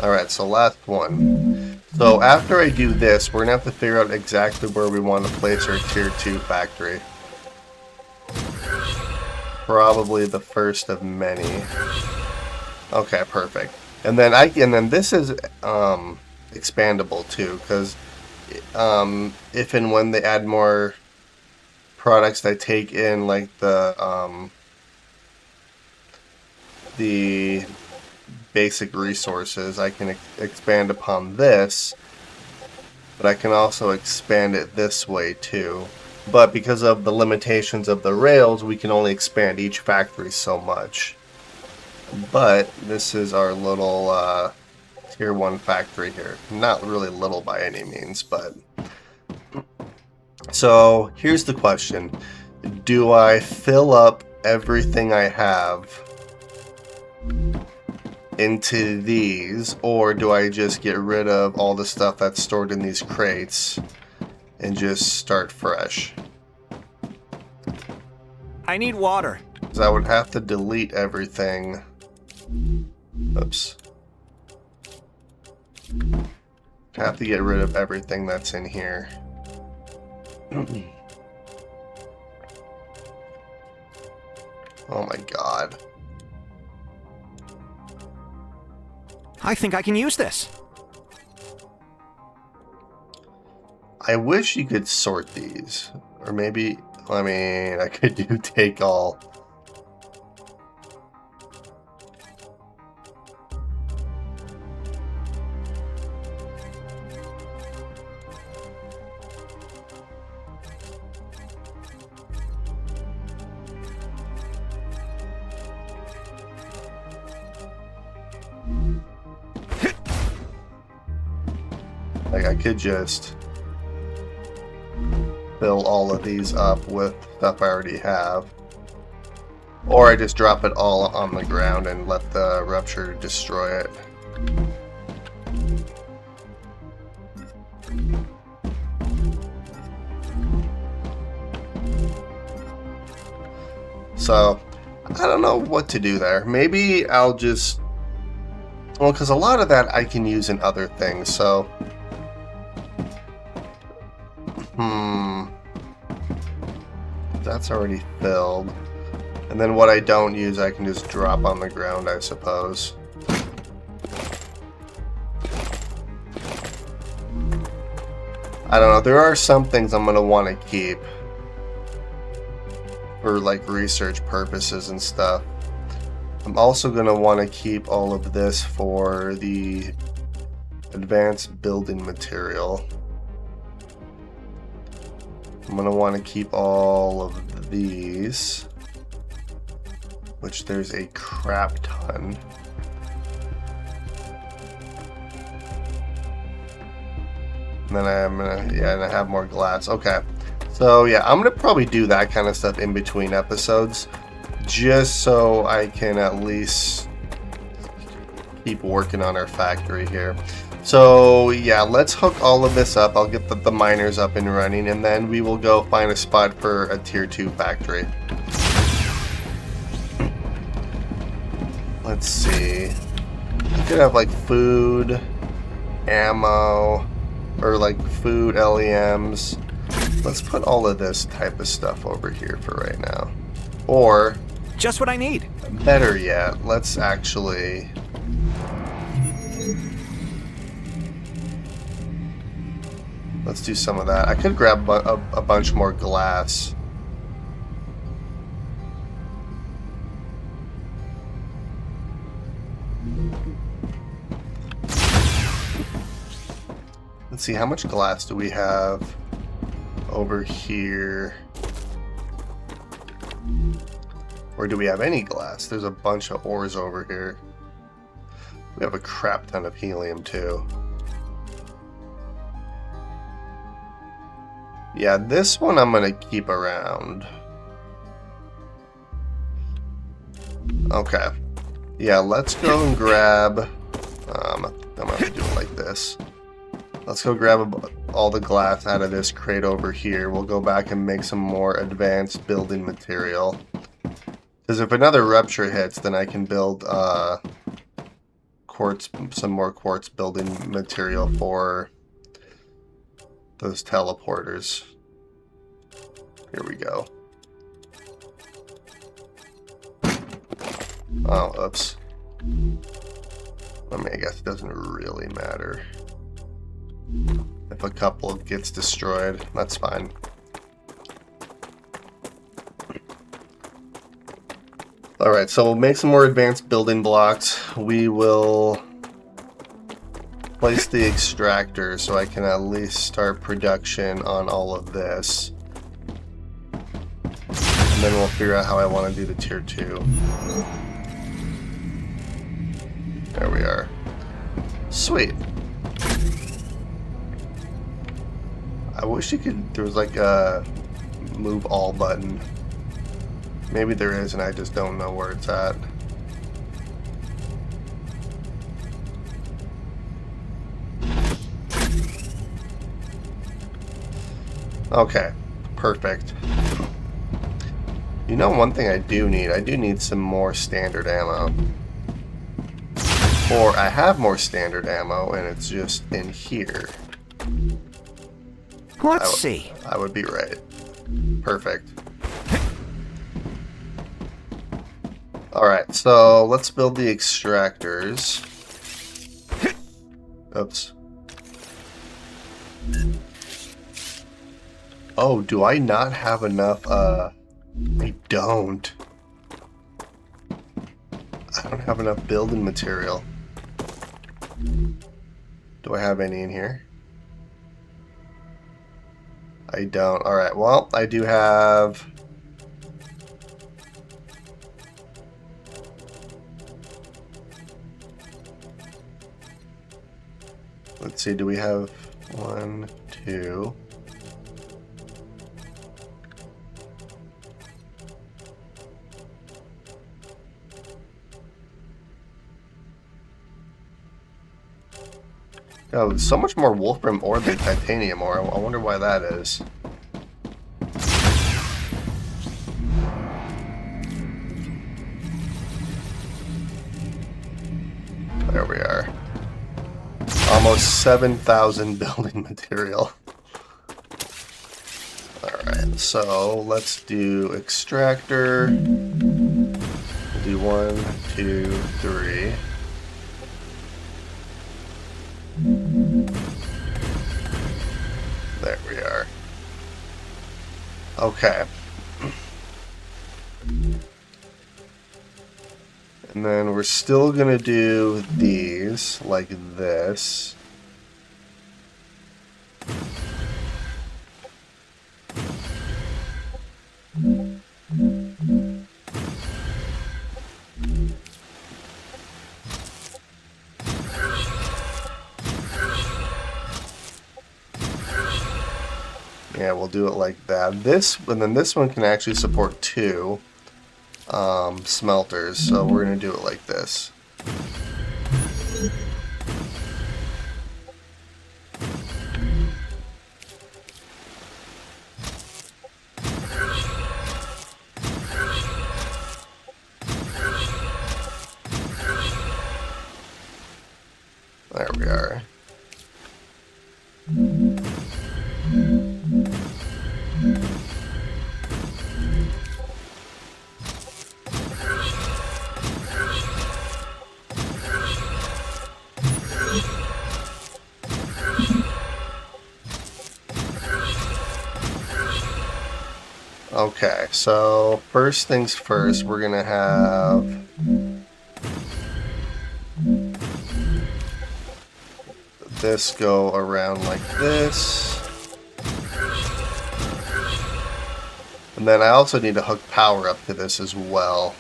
Alright, so last one. So after I do this, we're going to have to figure out exactly where we want to place our Tier 2 factory. Probably the first of many. Okay, perfect. And then this is expandable too, because if and when they add more products that take in like the basic resources, I can expand upon this, but I can also expand it this way too. But because of the limitations of the rails, we can only expand each factory so much. But this is our little tier 1 factory here. Not really little by any means, but... So, here's the question. Do I fill up everything I have into these, or do I just get rid of all the stuff that's stored in these crates and just start fresh? I need water. Because I would have to delete everything. Oops. Have to get rid of everything that's in here. Oh my god. I think I can use this. I wish you could sort these. Or maybe, I mean, I could do take all. Like, I could just fill all of these up with stuff I already have. Or I just drop it all on the ground and let the rupture destroy it. So, I don't know what to do there. Maybe I'll just... Well, because a lot of that I can use in other things, so... That's already filled. And then what I don't use I can just drop on the ground, I suppose. I don't know, there are some things I'm going to want to keep. For like research purposes and stuff. I'm also going to want to keep all of this for the advanced building material. I'm going to want to keep all of these, which there's a crap ton. And then I'm going to, and I have more glass. Okay. So yeah, I'm going to probably do that kind of stuff in between episodes, just so I can at least keep working on our factory here. So yeah, let's hook all of this up. I'll get the miners up and running, and then we will go find a spot for a tier 2 factory. Let's see. You could have like food, ammo, or like food LEMs. Let's put all of this type of stuff over here for right now. Or, just what I need. Better yet, let's actually... Let's do some of that. I could grab a bunch more glass. Let's see, how much glass do we have over here? Or do we have any glass? There's a bunch of ores over here. We have a crap ton of helium too. Yeah, this one I'm gonna keep around. Okay. Yeah, let's go and grab... I'm gonna have to do it like this. Let's go grab all the glass out of this crate over here. We'll go back and make some more advanced building material. Because if another rupture hits, then I can build quartz, some more quartz building material for those teleporters. Here we go. Oh, oops. I mean, I guess it doesn't really matter. If a couple gets destroyed, that's fine. Alright, so we'll make some more advanced building blocks. We will place the extractor so I can at least start production on all of this. And then we'll figure out how I want to do the tier 2. There we are. Sweet. I wish you could, there was like a move all button. Maybe there is and I just don't know where it's at. Okay, perfect. You know, one thing I do need some more standard ammo. Or I have more standard ammo and it's just in here. Let's see. I would be right. Perfect. Alright, so let's build the extractors. Oops. Oh, do I not have enough, I don't. I don't have enough building material. Do I have any in here? I don't. Alright, well, I do have... Let's see, do we have 1, 2... Oh, so much more wolfram ore than titanium ore. I wonder why that is. There we are. Almost 7,000 building material. Alright, so let's do extractor. We'll do 1, 2, 3. There we are. Okay. And then we're still gonna do these like this. Yeah, we'll do it like that. And then this one can actually support 2 smelters, so we're gonna do it like this. There we are. Okay, so first things first, we're gonna have this go around like this. And then I also need to hook power up to this as well.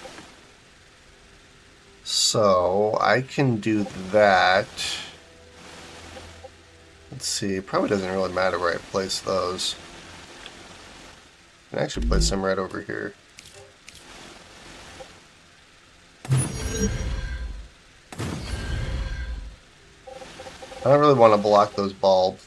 So I can do that. Let's see, it probably doesn't really matter where I place those. I can actually place them right over here. I don't really want to block those bulbs.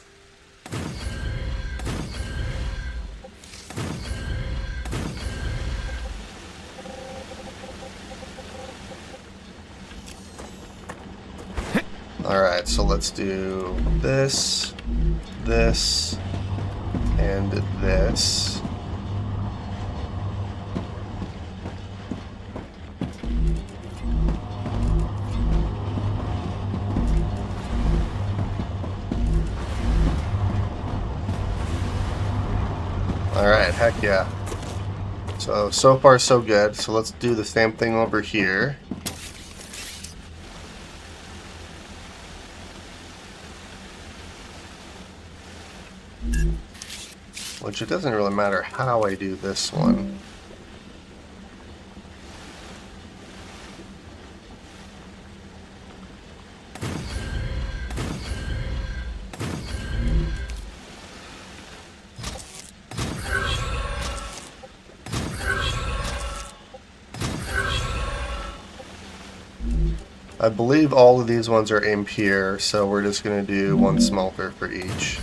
Alright, so let's do this, this, and this. Alright, heck yeah. So far so good. So let's do the same thing over here. Which it doesn't really matter how I do this one. I believe all of these ones are impure, so we're just going to do one smelter for each.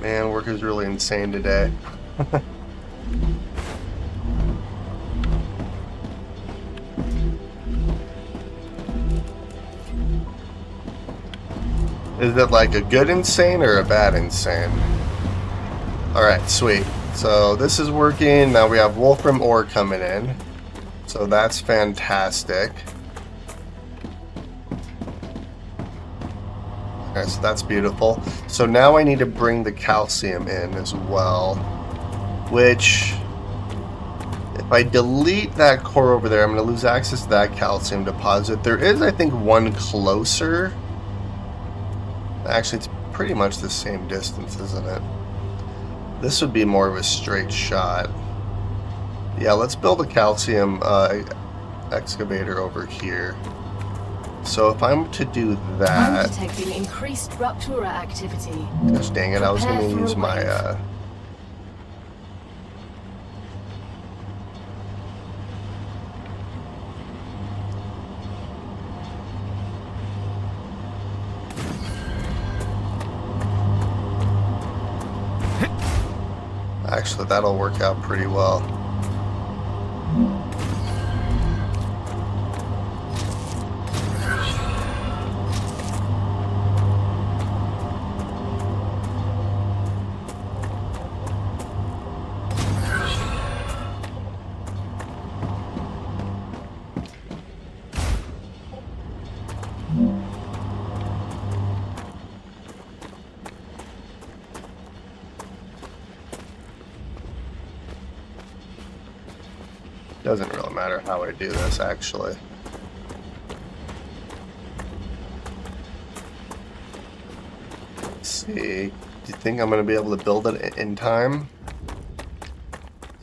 Man, work is really insane today. Is it like a good insane or a bad insane? Alright, sweet. So this is working. Now we have Wolfram ore coming in. So that's fantastic. Okay, so that's beautiful. So now I need to bring the calcium in as well. Which, if I delete that core over there, I'm going to lose access to that calcium deposit. There is, I think, one closer. Actually, it's pretty much the same distance, isn't it? This would be more of a straight shot. Yeah, let's build a calcium excavator over here. So if I'm to do that... I'm detecting increased Ruptura activity. Gosh dang it, I was going to use my... Actually, that'll work out pretty well. Doesn't really matter how I do this, actually. Let's see. Do you think I'm going to be able to build it in time?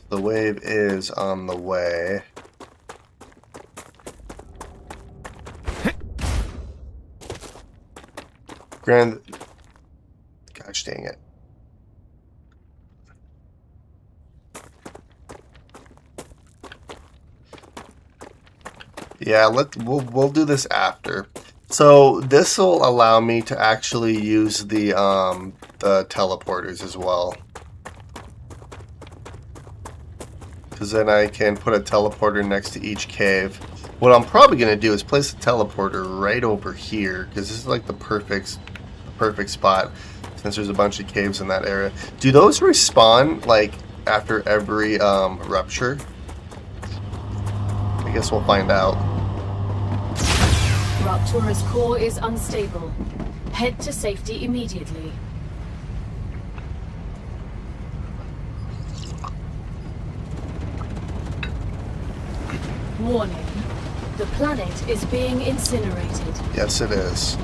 The wave is on the way. Gosh dang it. Yeah, we'll do this after. So this will allow me to actually use the teleporters as well. Because then I can put a teleporter next to each cave. What I'm probably going to do is place the teleporter right over here, because this is like the perfect spot, since there's a bunch of caves in that area. Do those respawn like after every rupture? I guess we'll find out. Ruptura's core is unstable. Head to safety immediately. Warning. The planet is being incinerated. Yes, it is.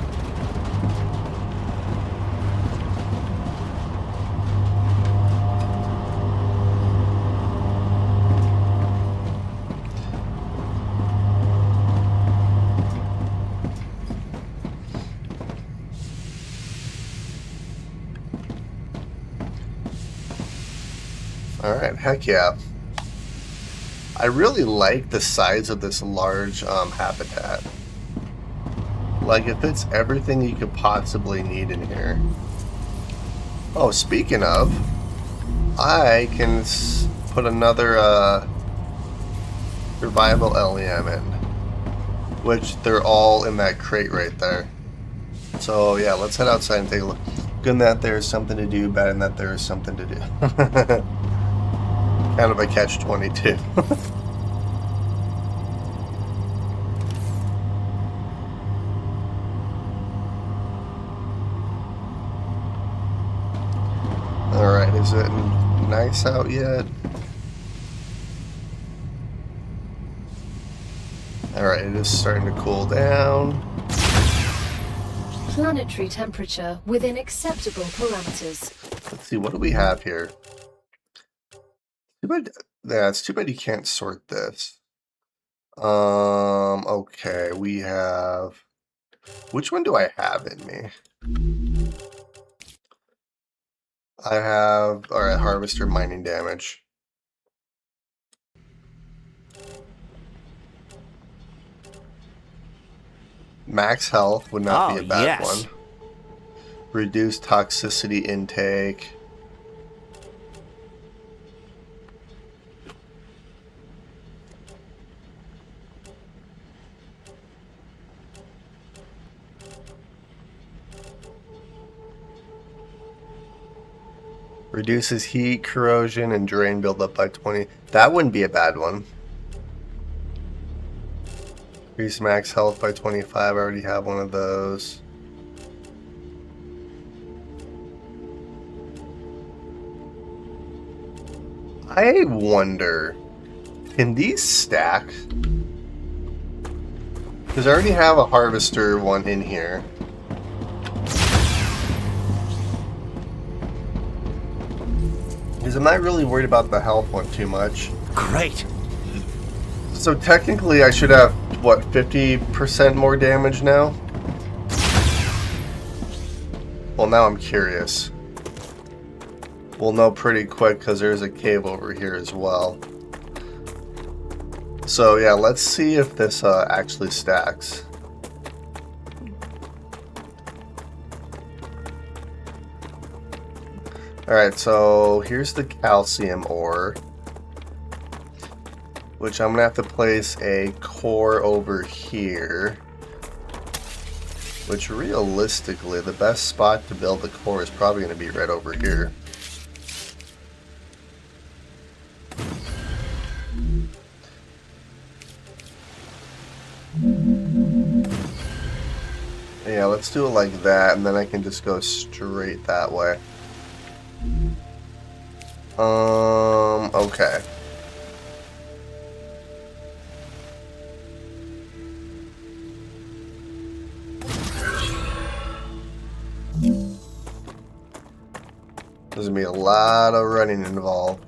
Alright, heck yeah. I really like the size of this large habitat. Like, it fits everything you could possibly need in here. Oh, speaking of, I can put another survival LEM in. Which, they're all in that crate right there. So, yeah, let's head outside and take a look. Good in that there is something to do, bad in that there is something to do. Kind of a catch-22. Alright, is it nice out yet? Alright, it is starting to cool down. Planetary temperature within acceptable parameters. Let's see, what do we have here? Too bad, yeah, it's too bad you can't sort this. Okay, we have... Which one do I have in me? I have... Alright, harvester mining damage. Max health would not be a bad one. Reduced toxicity intake. Reduces heat, corrosion, and drain buildup by 20. That wouldn't be a bad one. Increase max health by 25. I already have one of those. I wonder, can these stack? Because I already have a harvester one in here. Because I'm not really worried about the health one too much. Great. So technically I should have, what, 50% more damage now? Well, now I'm curious. We'll know pretty quick because there's a cave over here as well. So yeah, let's see if this actually stacks. Alright, so here's the calcium ore, which I'm going to have to place a core over here, which realistically the best spot to build the core is probably going to be right over here. Yeah, let's do it like that, and then I can just go straight that way. Okay. There's gonna be a lot of running involved.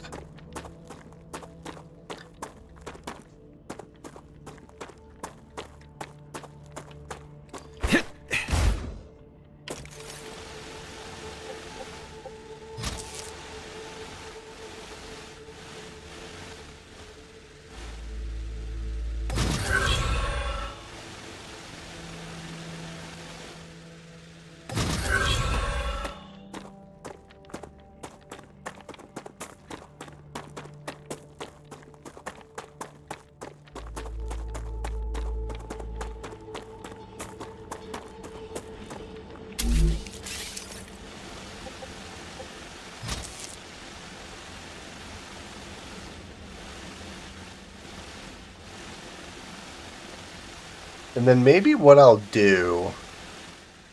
And then maybe what I'll do...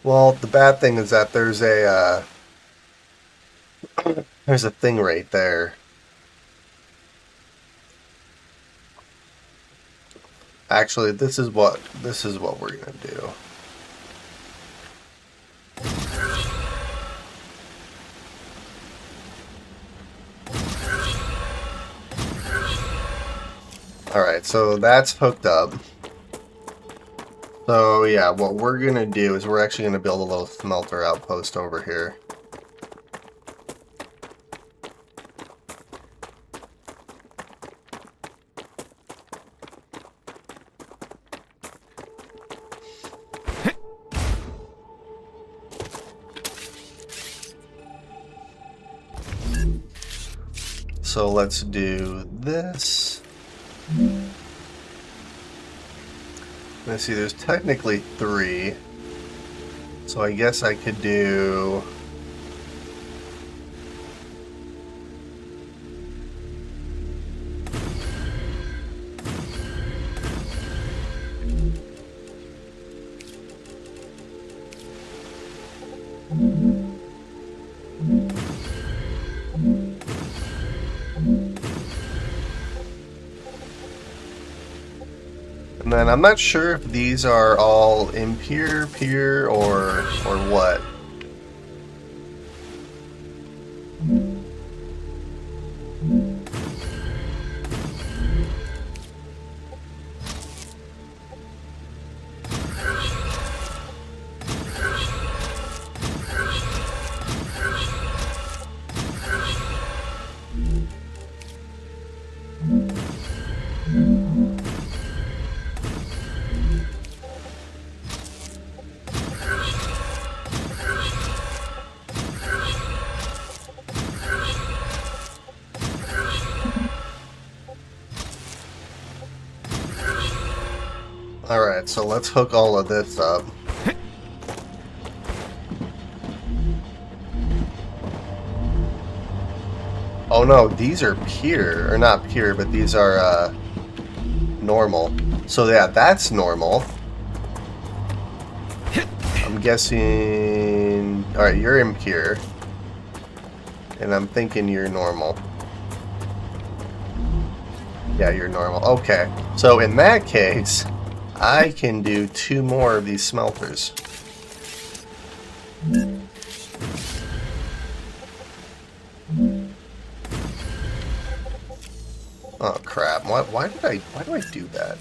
Well, the bad thing is that there's a thing right there. Actually, this is what we're gonna do. Alright, so that's hooked up. So yeah, what we're gonna do is we're actually gonna build a little smelter outpost over here. So let's do this. Let's see, there's technically 3. So I guess I could do... And then I'm not sure if these are all impure, pure, or what. Alright, so let's hook all of this up. Oh no, these are pure, or not pure, but these are normal. So yeah, that's normal. I'm guessing... Alright, you're impure. And I'm thinking you're normal. Yeah, you're normal. Okay, so in that case... I can do 2 more of these smelters. Oh crap! Why do I do that?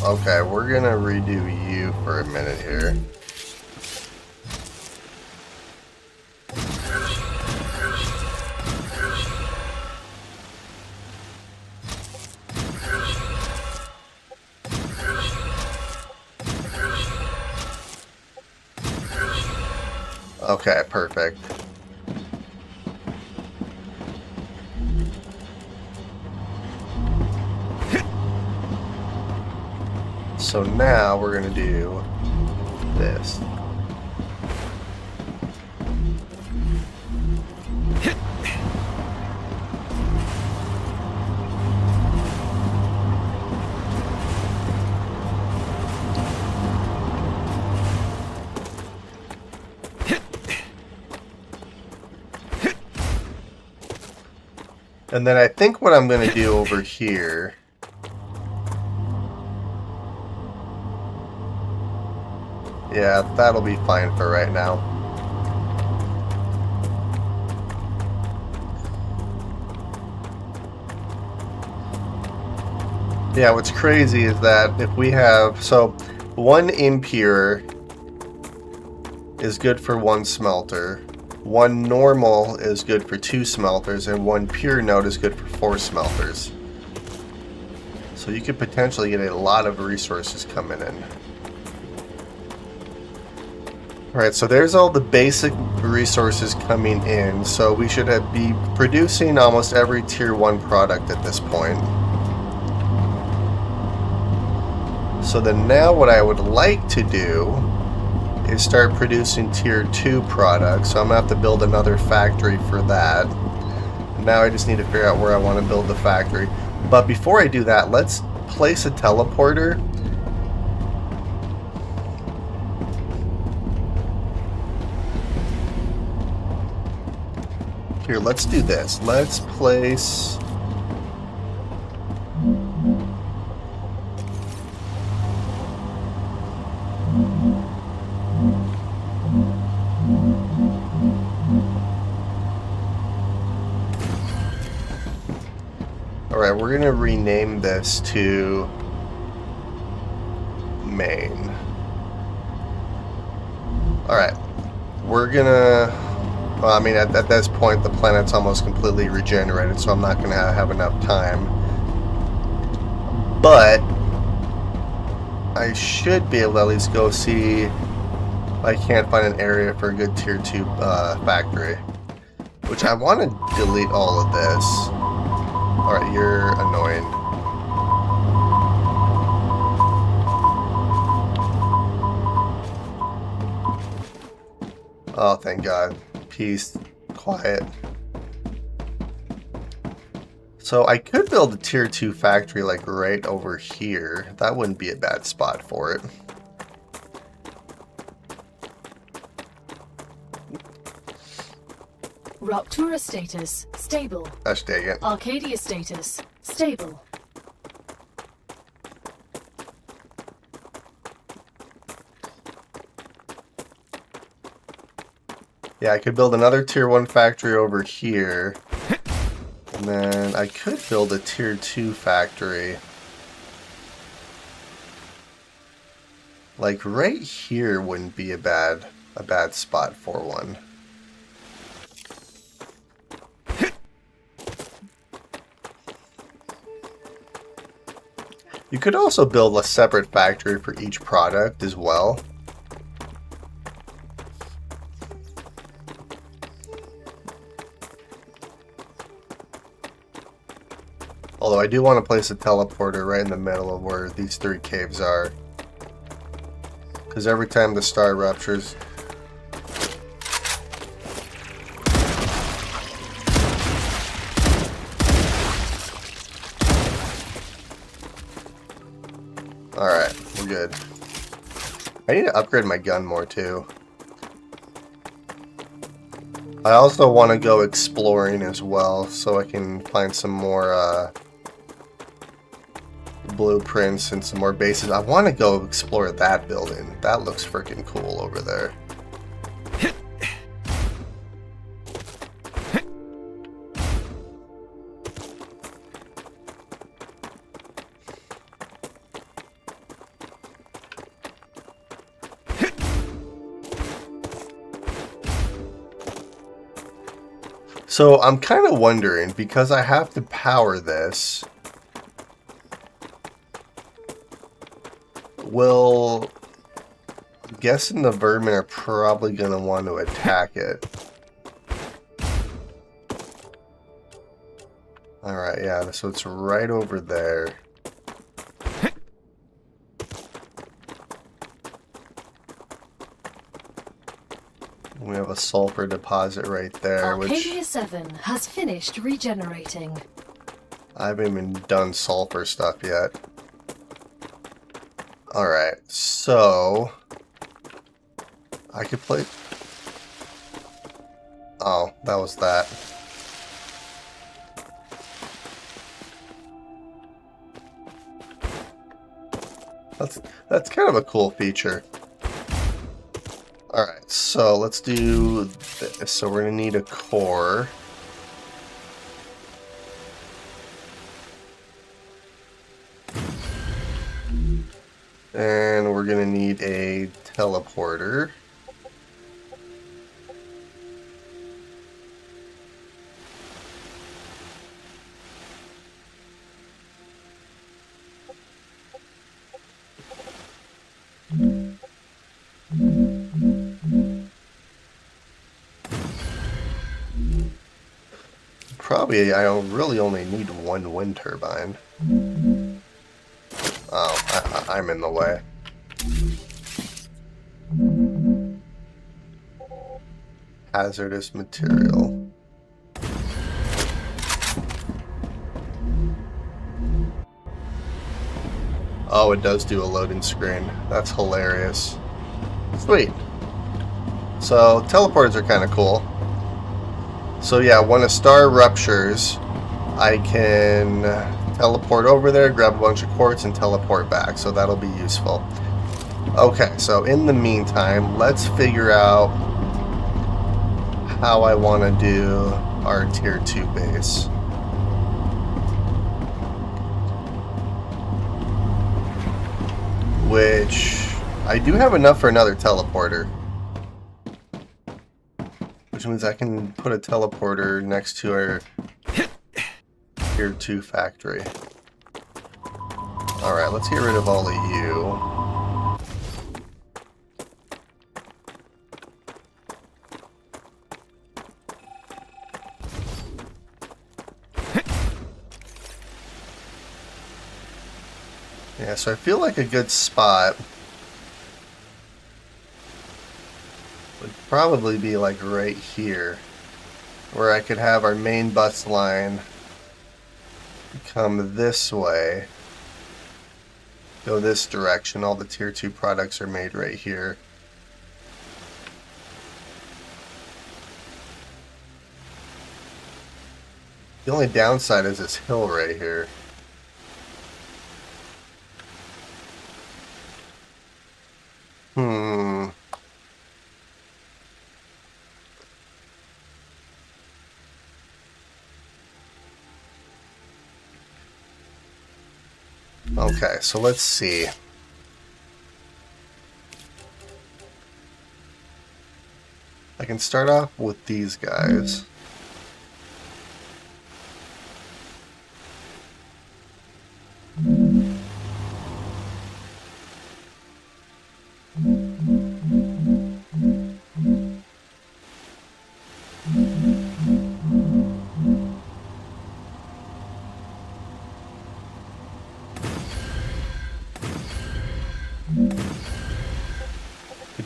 Okay, we're gonna redo you for a minute here. Okay, perfect. So now we're going to do this. And then I think what I'm going to do over here... Yeah, that'll be fine for right now. Yeah, what's crazy is that if we have... So, 1 impure is good for 1 smelter. 1 normal is good for 2 smelters. And 1 pure node is good for 4 smelters. So you could potentially get a lot of resources coming in. Alright, so there's all the basic resources coming in, so we should be producing almost every tier 1 product at this point. So then now what I would like to do is start producing tier 2 products, so I'm going to have to build another factory for that. Now I just need to figure out where I want to build the factory. But before I do that, let's place a teleporter. Here, let's do this. Let's place... Alright, we're going to rename this to main. Alright, we're going to... Well, I mean, at this point, the planet's almost completely regenerated, so I'm not going to have enough time. But I should be able to at least go see if I can't find an area for a good tier 2 factory. Which I want to delete all of this. Alright, you're annoying. Oh, thank God. Peace. Quiet. So I could build a tier 2 factory like right over here. That wouldn't be a bad spot for it. Ruptura status, stable. Gosh dang it. Arcadia status, stable. Yeah, I could build another tier 1 factory over here. And then I could build a tier 2 factory. Like right here wouldn't be a bad spot for one. You could also build a separate factory for each product as well. Although I do want to place a teleporter right in the middle of where these 3 caves are. Because every time the star ruptures... Alright, we're good. I need to upgrade my gun more too. I also want to go exploring as well, so I can find some more blueprints and some more bases. I want to go explore that building. That looks freaking cool over there. So I'm kind of wondering, because I have to power this, I'm guessing the vermin are probably going to want to attack it. Alright, yeah, so it's right over there. We have a sulfur deposit right there, Arcadia 7 has finished regenerating. I haven't even done sulfur stuff yet. Alright, so... I could play... Oh, that was that. That's kind of a cool feature. Alright, so let's do this. So we're going to need a core. And we're going to need a teleporter. Probably, I really only need one wind turbine. Oh, I'm in the way. Hazardous material. Oh, it does do a loading screen. That's hilarious. Sweet. So, teleporters are kind of cool. So yeah, when a star ruptures, I can teleport over there, grab a bunch of quartz, and teleport back. So that'll be useful. Okay, so in the meantime, let's figure out how I want to do our tier 2 base. Which, I do have enough for another teleporter. Which means I can put a teleporter next to our tier 2 factory. Alright, let's get rid of all of you. Yeah, so I feel like a good spot would probably be like right here, where I could have our main bus line come this way, go this direction. All the tier 2 products are made right here. The only downside is this hill right here. Okay, so let's see. I can start off with these guys.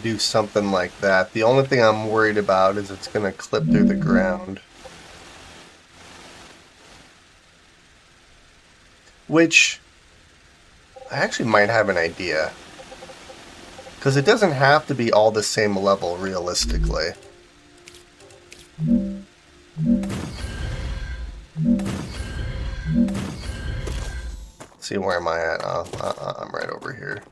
Do something like that. The only thing I'm worried about is it's going to clip through the ground. Which, I actually might have an idea. Because it doesn't have to be all the same level, realistically. Let's see, where am I at? I'm right over here.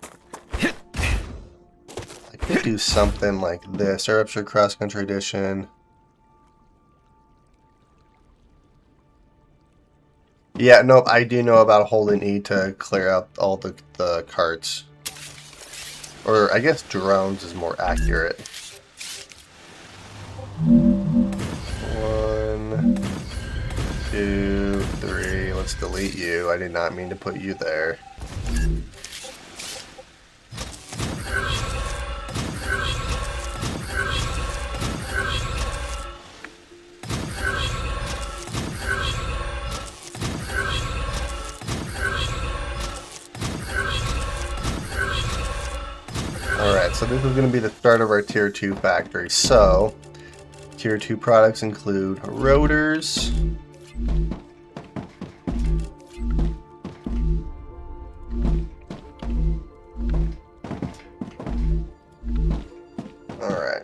I could do something like this. StarRupture Cross Country Edition. Yeah, nope, I do know about holding E to clear out all the carts. Or I guess drones is more accurate. 1, 2, 3. Let's delete you. I did not mean to put you there. Alright, so this is going to be the start of our Tier 2 factory. So, Tier 2 products include rotors, alright.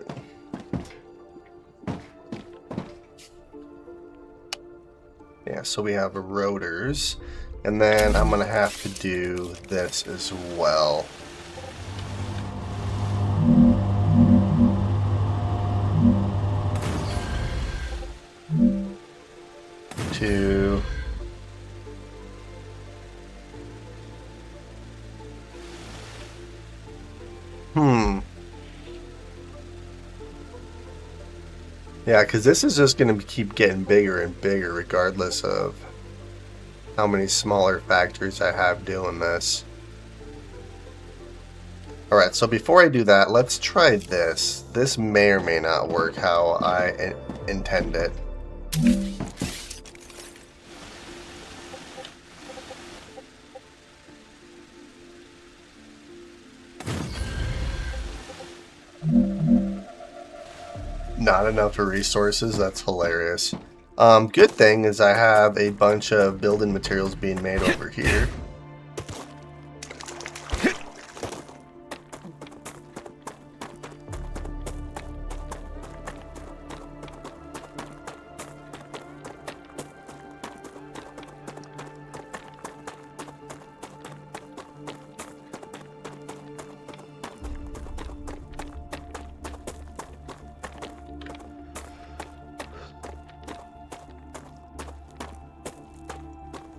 Yeah, so we have rotors, and then I'm going to have to do this as well. To yeah, because this is just going to keep getting bigger and bigger regardless of how many smaller factories I have doing this. Alright, so before I do that, let's try this. This may or may not work how I intend it. Not enough resources, that's hilarious. Good thing is I have a bunch of building materials being made over here.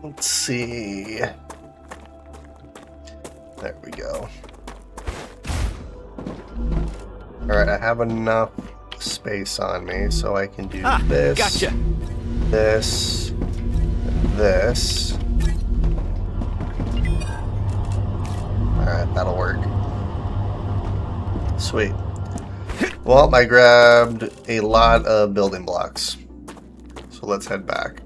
Let's see. There we go. Alright, I have enough space on me so I can do this. Gotcha. This. This. Sweet. Well, I grabbed a lot of building blocks. So let's head back.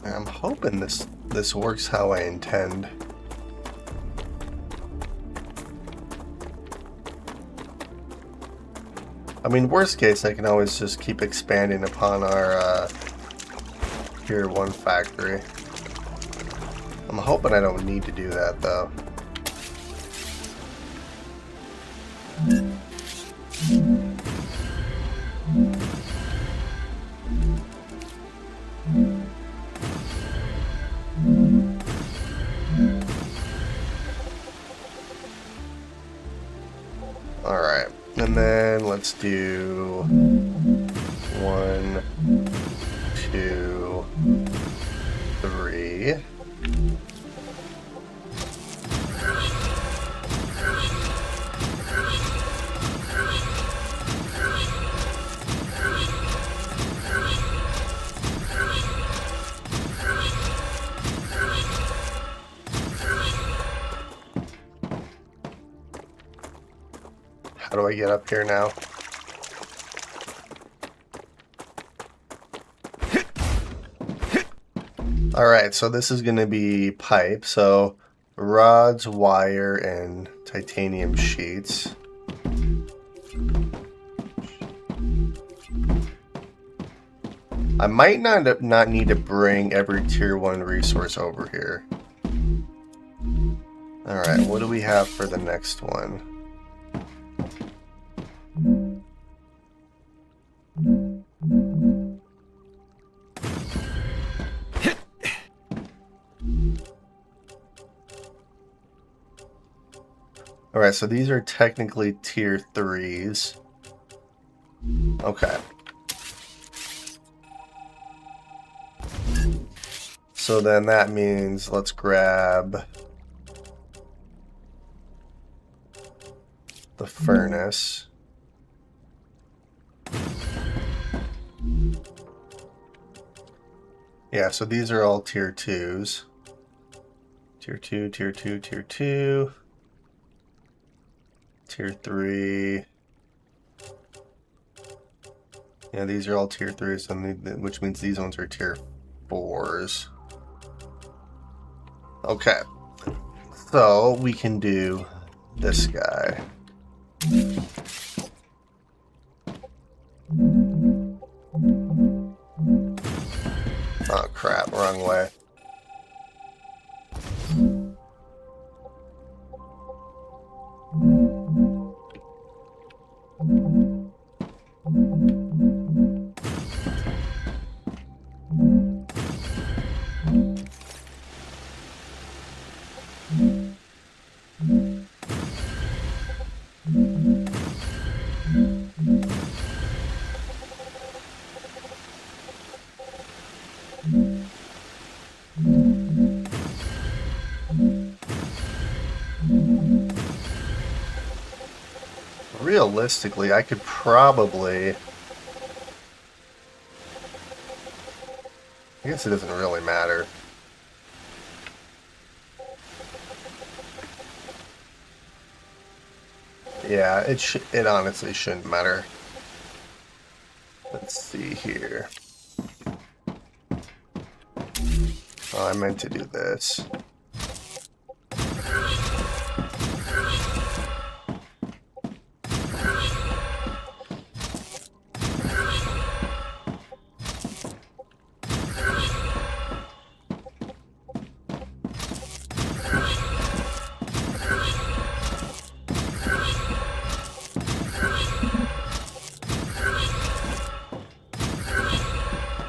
I'm hoping this works how I intend. I mean, worst case, I can always just keep expanding upon our Tier 1 factory. I'm hoping I don't need to do that, though. Alright, and then let's do 1, 2, 3. How do I get up here now? Alright, so this is going to be pipe. So rods, wire, and titanium sheets. I might not need to bring every tier 1 resource over here. Alright, what do we have for the next one? Alright, so these are technically tier 3s. Okay. So then that means let's grab the furnace. Yeah, so these are all tier 2s. Tier 2, tier 2, tier 2. Tier 3. Yeah, these are all tier 3s, and which means these ones are tier 4s. Okay. So we can do this guy. Oh crap, wrong way. Realistically, I could probably... I guess it doesn't really matter. Yeah, it honestly shouldn't matter. Let's see here. Oh, I meant to do this.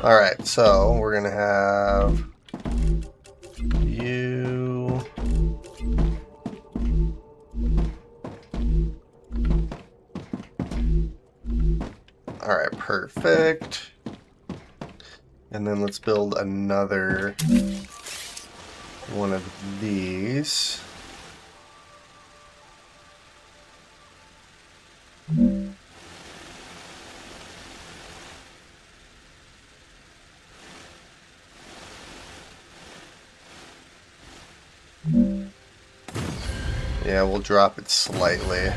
Alright, so we're gonna have you. Alright, perfect. And then let's build another one of these. Yeah, we'll drop it slightly.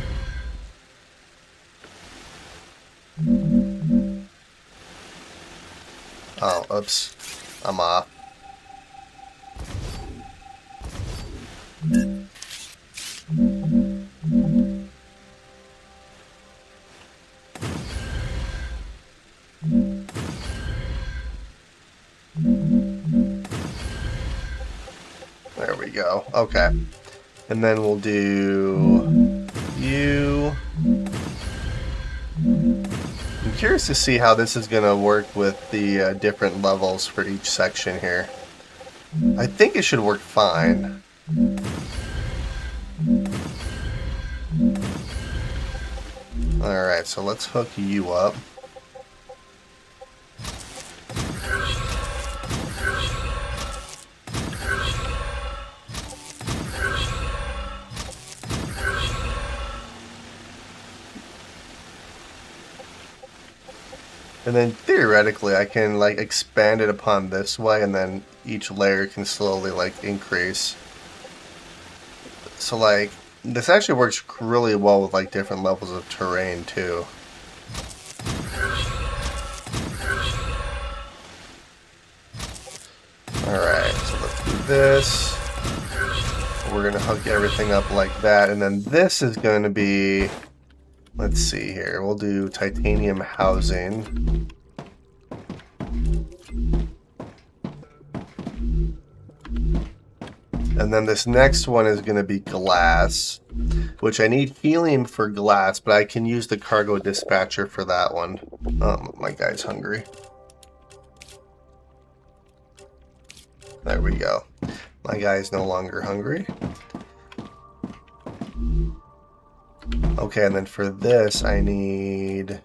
Oh, oops. I'm off. There we go. Okay. And then we'll do you. I'm curious to see how this is going to work with the different levels for each section here. I think it should work fine. Alright, so let's hook you up. And then theoretically I can like expand it upon this way, and then each layer can slowly like increase. So like this actually works really well with like different levels of terrain too. Alright, so let's do this. We're gonna hook everything up like that, and then this is going to be, let's see here, we'll do titanium housing. And then this next one is going to be glass, which I need helium for glass, but I can use the cargo dispatcher for that one. My guy's hungry. There we go. My guy's no longer hungry. Okay, and then for this, I need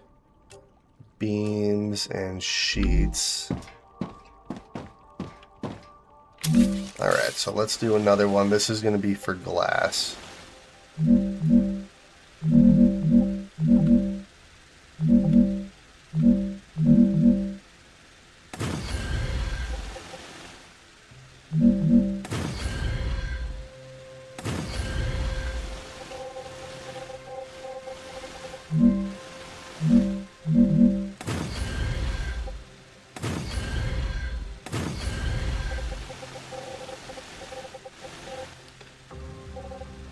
beams and sheets. Alright, so let's do another one. This is going to be for glass.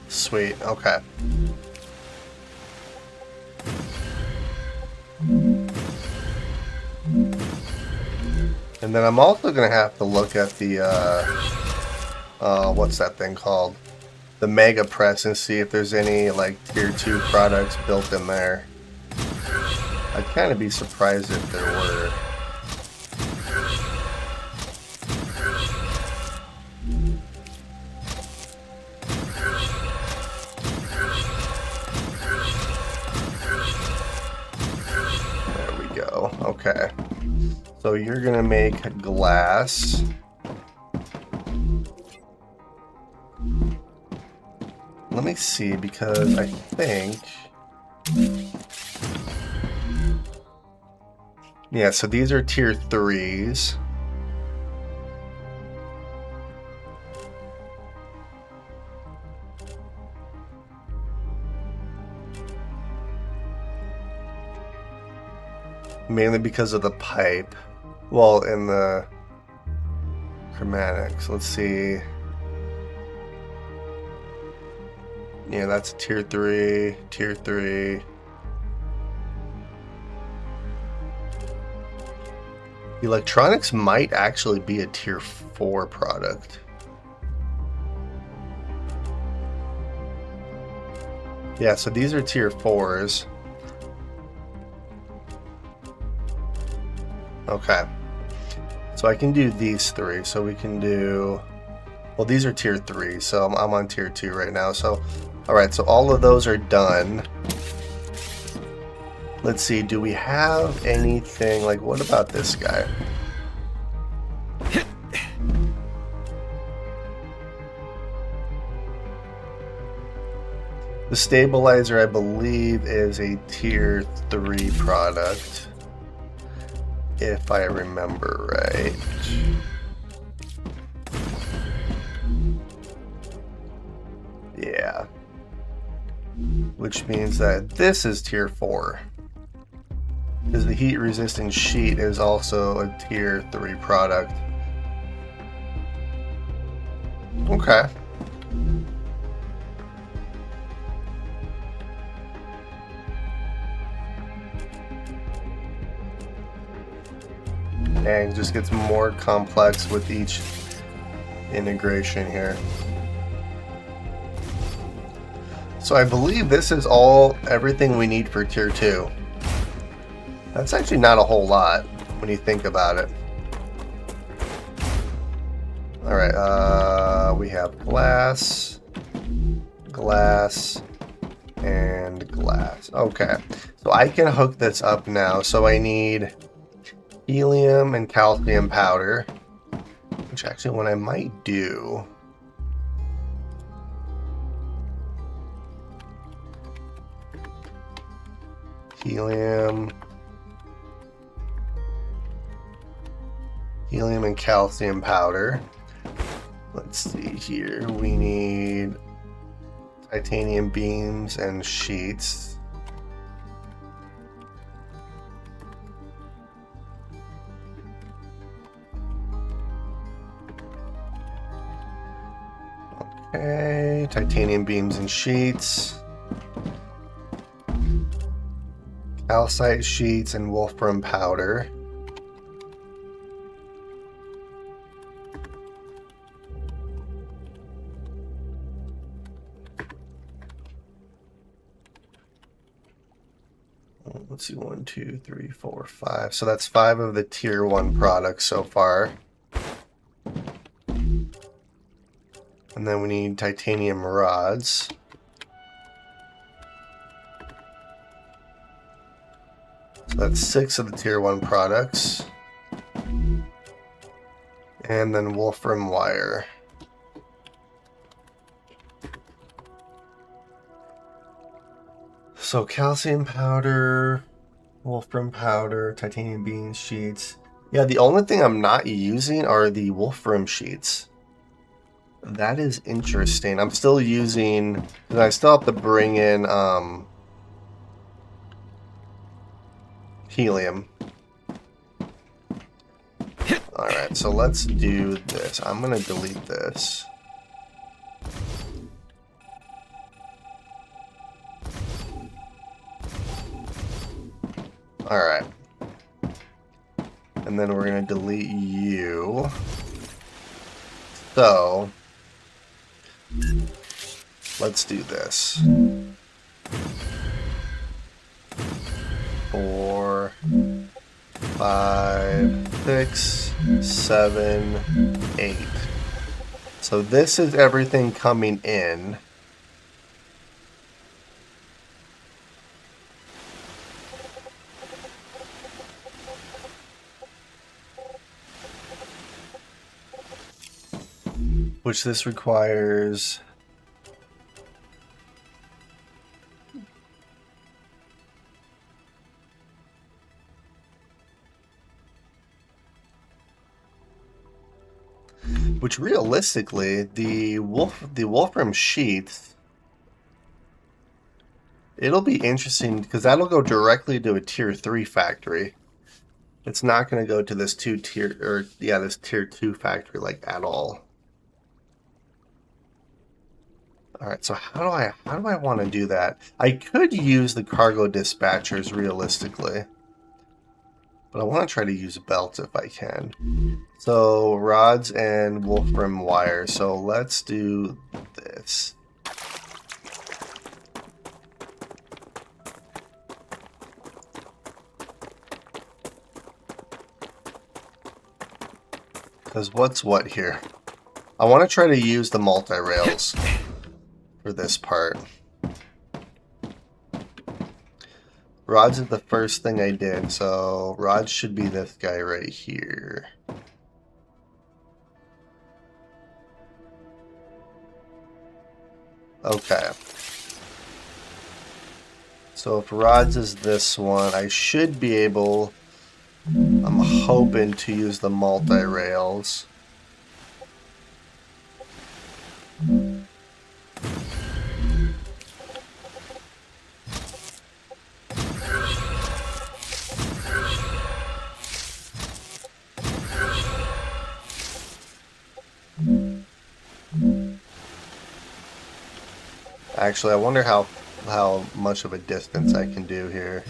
Sweet, okay. And then I'm also going to have to look at the, what's that thing called? The Mega Press, and see if there's any, like, Tier 2 products built in there. I'd kind of be surprised if there were. Okay, so you're gonna make glass. Let me see, because I think, yeah, so these are tier 3s. Mainly because of the pipe. Well, in the chromatics. Let's see. Yeah, that's tier 3, tier 3. Electronics might actually be a tier 4 product. Yeah, so these are tier 4s. Okay, so I can do these 3. So we can do, well, these are tier 3, so I'm on tier 2 right now. So, all right, so all of those are done. Let's see, do we have anything, like, what about this guy? The stabilizer, I believe, is a tier 3 product, if I remember right. Yeah. which means that this is tier 4. Because the heat resisting sheet is also a tier 3 product. Okay. And it just gets more complex with each integration here. So I believe this is everything we need for tier 2. That's actually not a whole lot when you think about it. Alright, we have glass, glass, and glass. Okay, so I can hook this up now. So I need helium and calcium powder, which actually what I might do, helium and calcium powder. Let's see here, we need titanium beams and sheets. Okay, titanium beams and sheets, calcite sheets, and wolfram powder. Let's see, 1, 2, 3, 4, 5. So that's 5 of the tier 1 products so far. And then we need titanium rods. So that's 6 of the tier 1 products. And then wolfram wire. So calcium powder, wolfram powder, titanium beans sheets. Yeah, the only thing I'm not using are the wolfram sheets. That is interesting. I'm still using, because I still have to bring in helium. Alright, so let's do this. I'm going to delete this. Alright. And then we're going to delete you. So, let's do this. 4, 5, 6, 7, 8. So this is everything coming in. Which this requires which realistically the wolfram sheath, it'll be interesting because that'll go directly to a tier 3 factory. It's not going to go to this this tier 2 factory like at all. Alright, so how do I want to do that? I could use the cargo dispatchers realistically. But I want to try to use belts if I can. So rods and wolfram wire. So let's do this. Because what's what here? I want to try to use the multi-rails for this part. Rods is the first thing I did, so rods should be this guy right here. Okay. So if rods is this one, I should be able, I'm hoping to use the multi-rails. Actually, I wonder how much of a distance I can do here.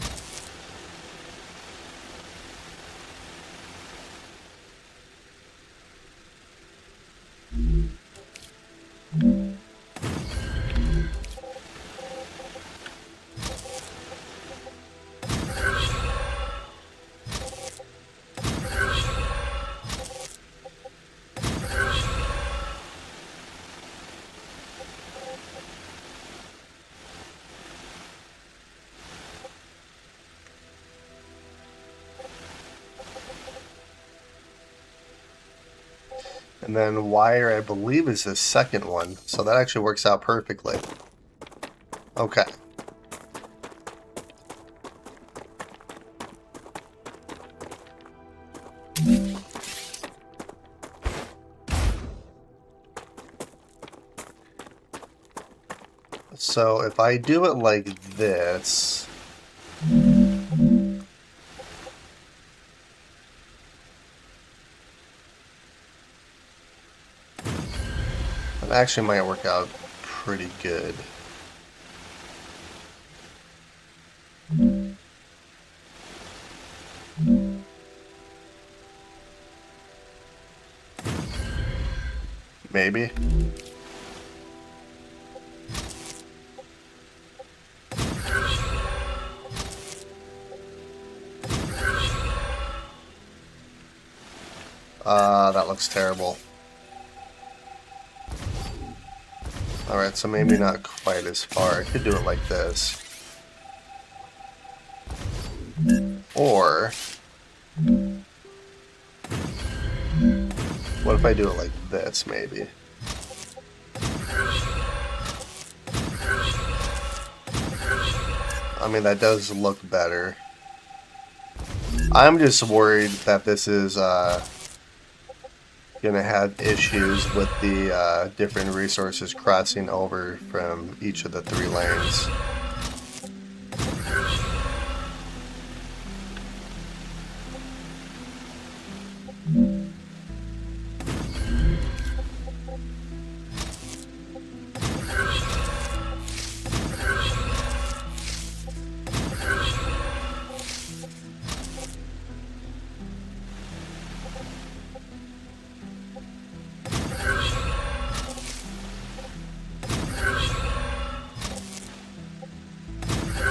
And then wire, I believe, is the second one. So that actually works out perfectly. Okay. So if I do it like this... That actually might work out pretty good. Maybe. That looks terrible. Alright, so maybe not quite as far. I could do it like this. Or... what if I do it like this, maybe? I mean, that does look better. I'm just worried that this is gonna have issues with the different resources crossing over from each of the 3 lanes.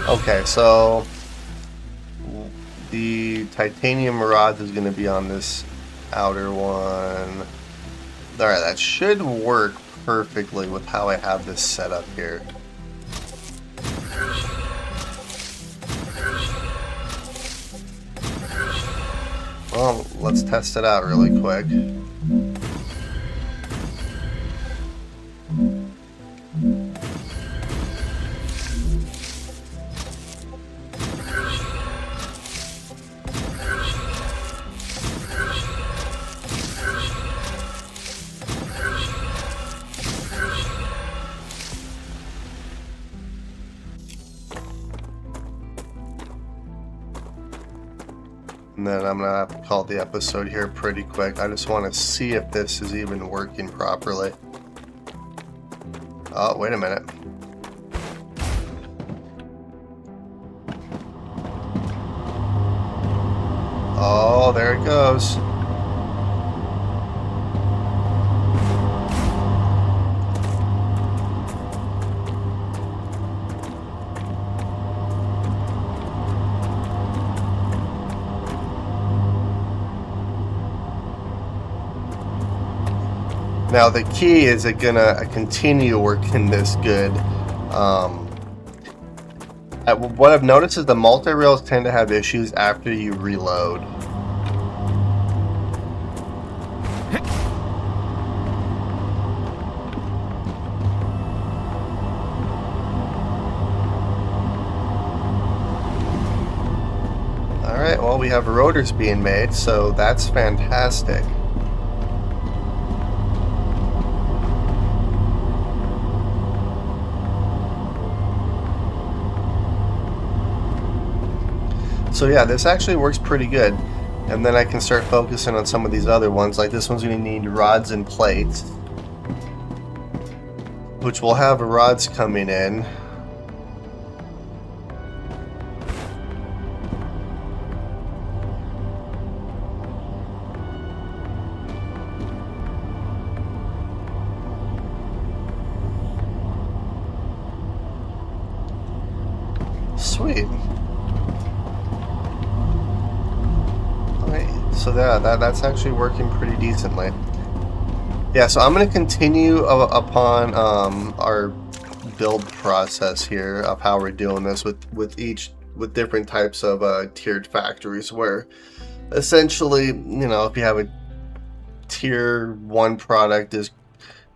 Okay, so the titanium rods is going to be on this outer one. Alright, that should work perfectly with how I have this set up here. Well, let's test it out really quick. And then I'm going to have to call the episode here pretty quick. I just want to see if this is even working properly. Oh, wait a minute. Oh, there it goes. Now the key is it gonna continue working this good. What I've noticed is the multi-rails tend to have issues after you reload. Alright, well, we have rotors being made, so that's fantastic. So yeah, this actually works pretty good. And then I can start focusing on some of these other ones. Like this one's going to need rods and plates. which will have rods coming in. Sweet. Alright, so that's actually working pretty decently. Yeah, so I'm going to continue upon our build process here of how we're doing this with different types of tiered factories, where essentially, you know, if you have a tier 1 product is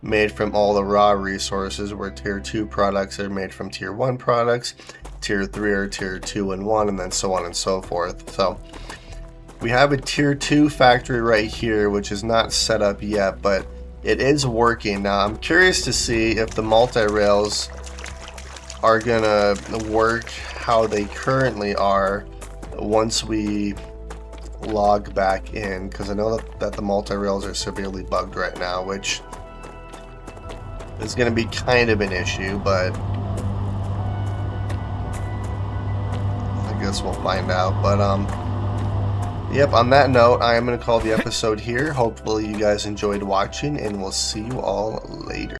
made from all the raw resources, where tier 2 products are made from tier 1 products, tier 3 or tier 2 and 1, and then so on and so forth. So we have a tier 2 factory right here, which is not set up yet, but it is working. Now I'm curious to see if the multi-rails are gonna work how they currently are once we log back in, because I know that the multi-rails are severely bugged right now, which is going to be kind of an issue, but I guess we'll find out. But yep, on that note, I am going to call the episode here. Hopefully you guys enjoyed watching, and we'll see you all later.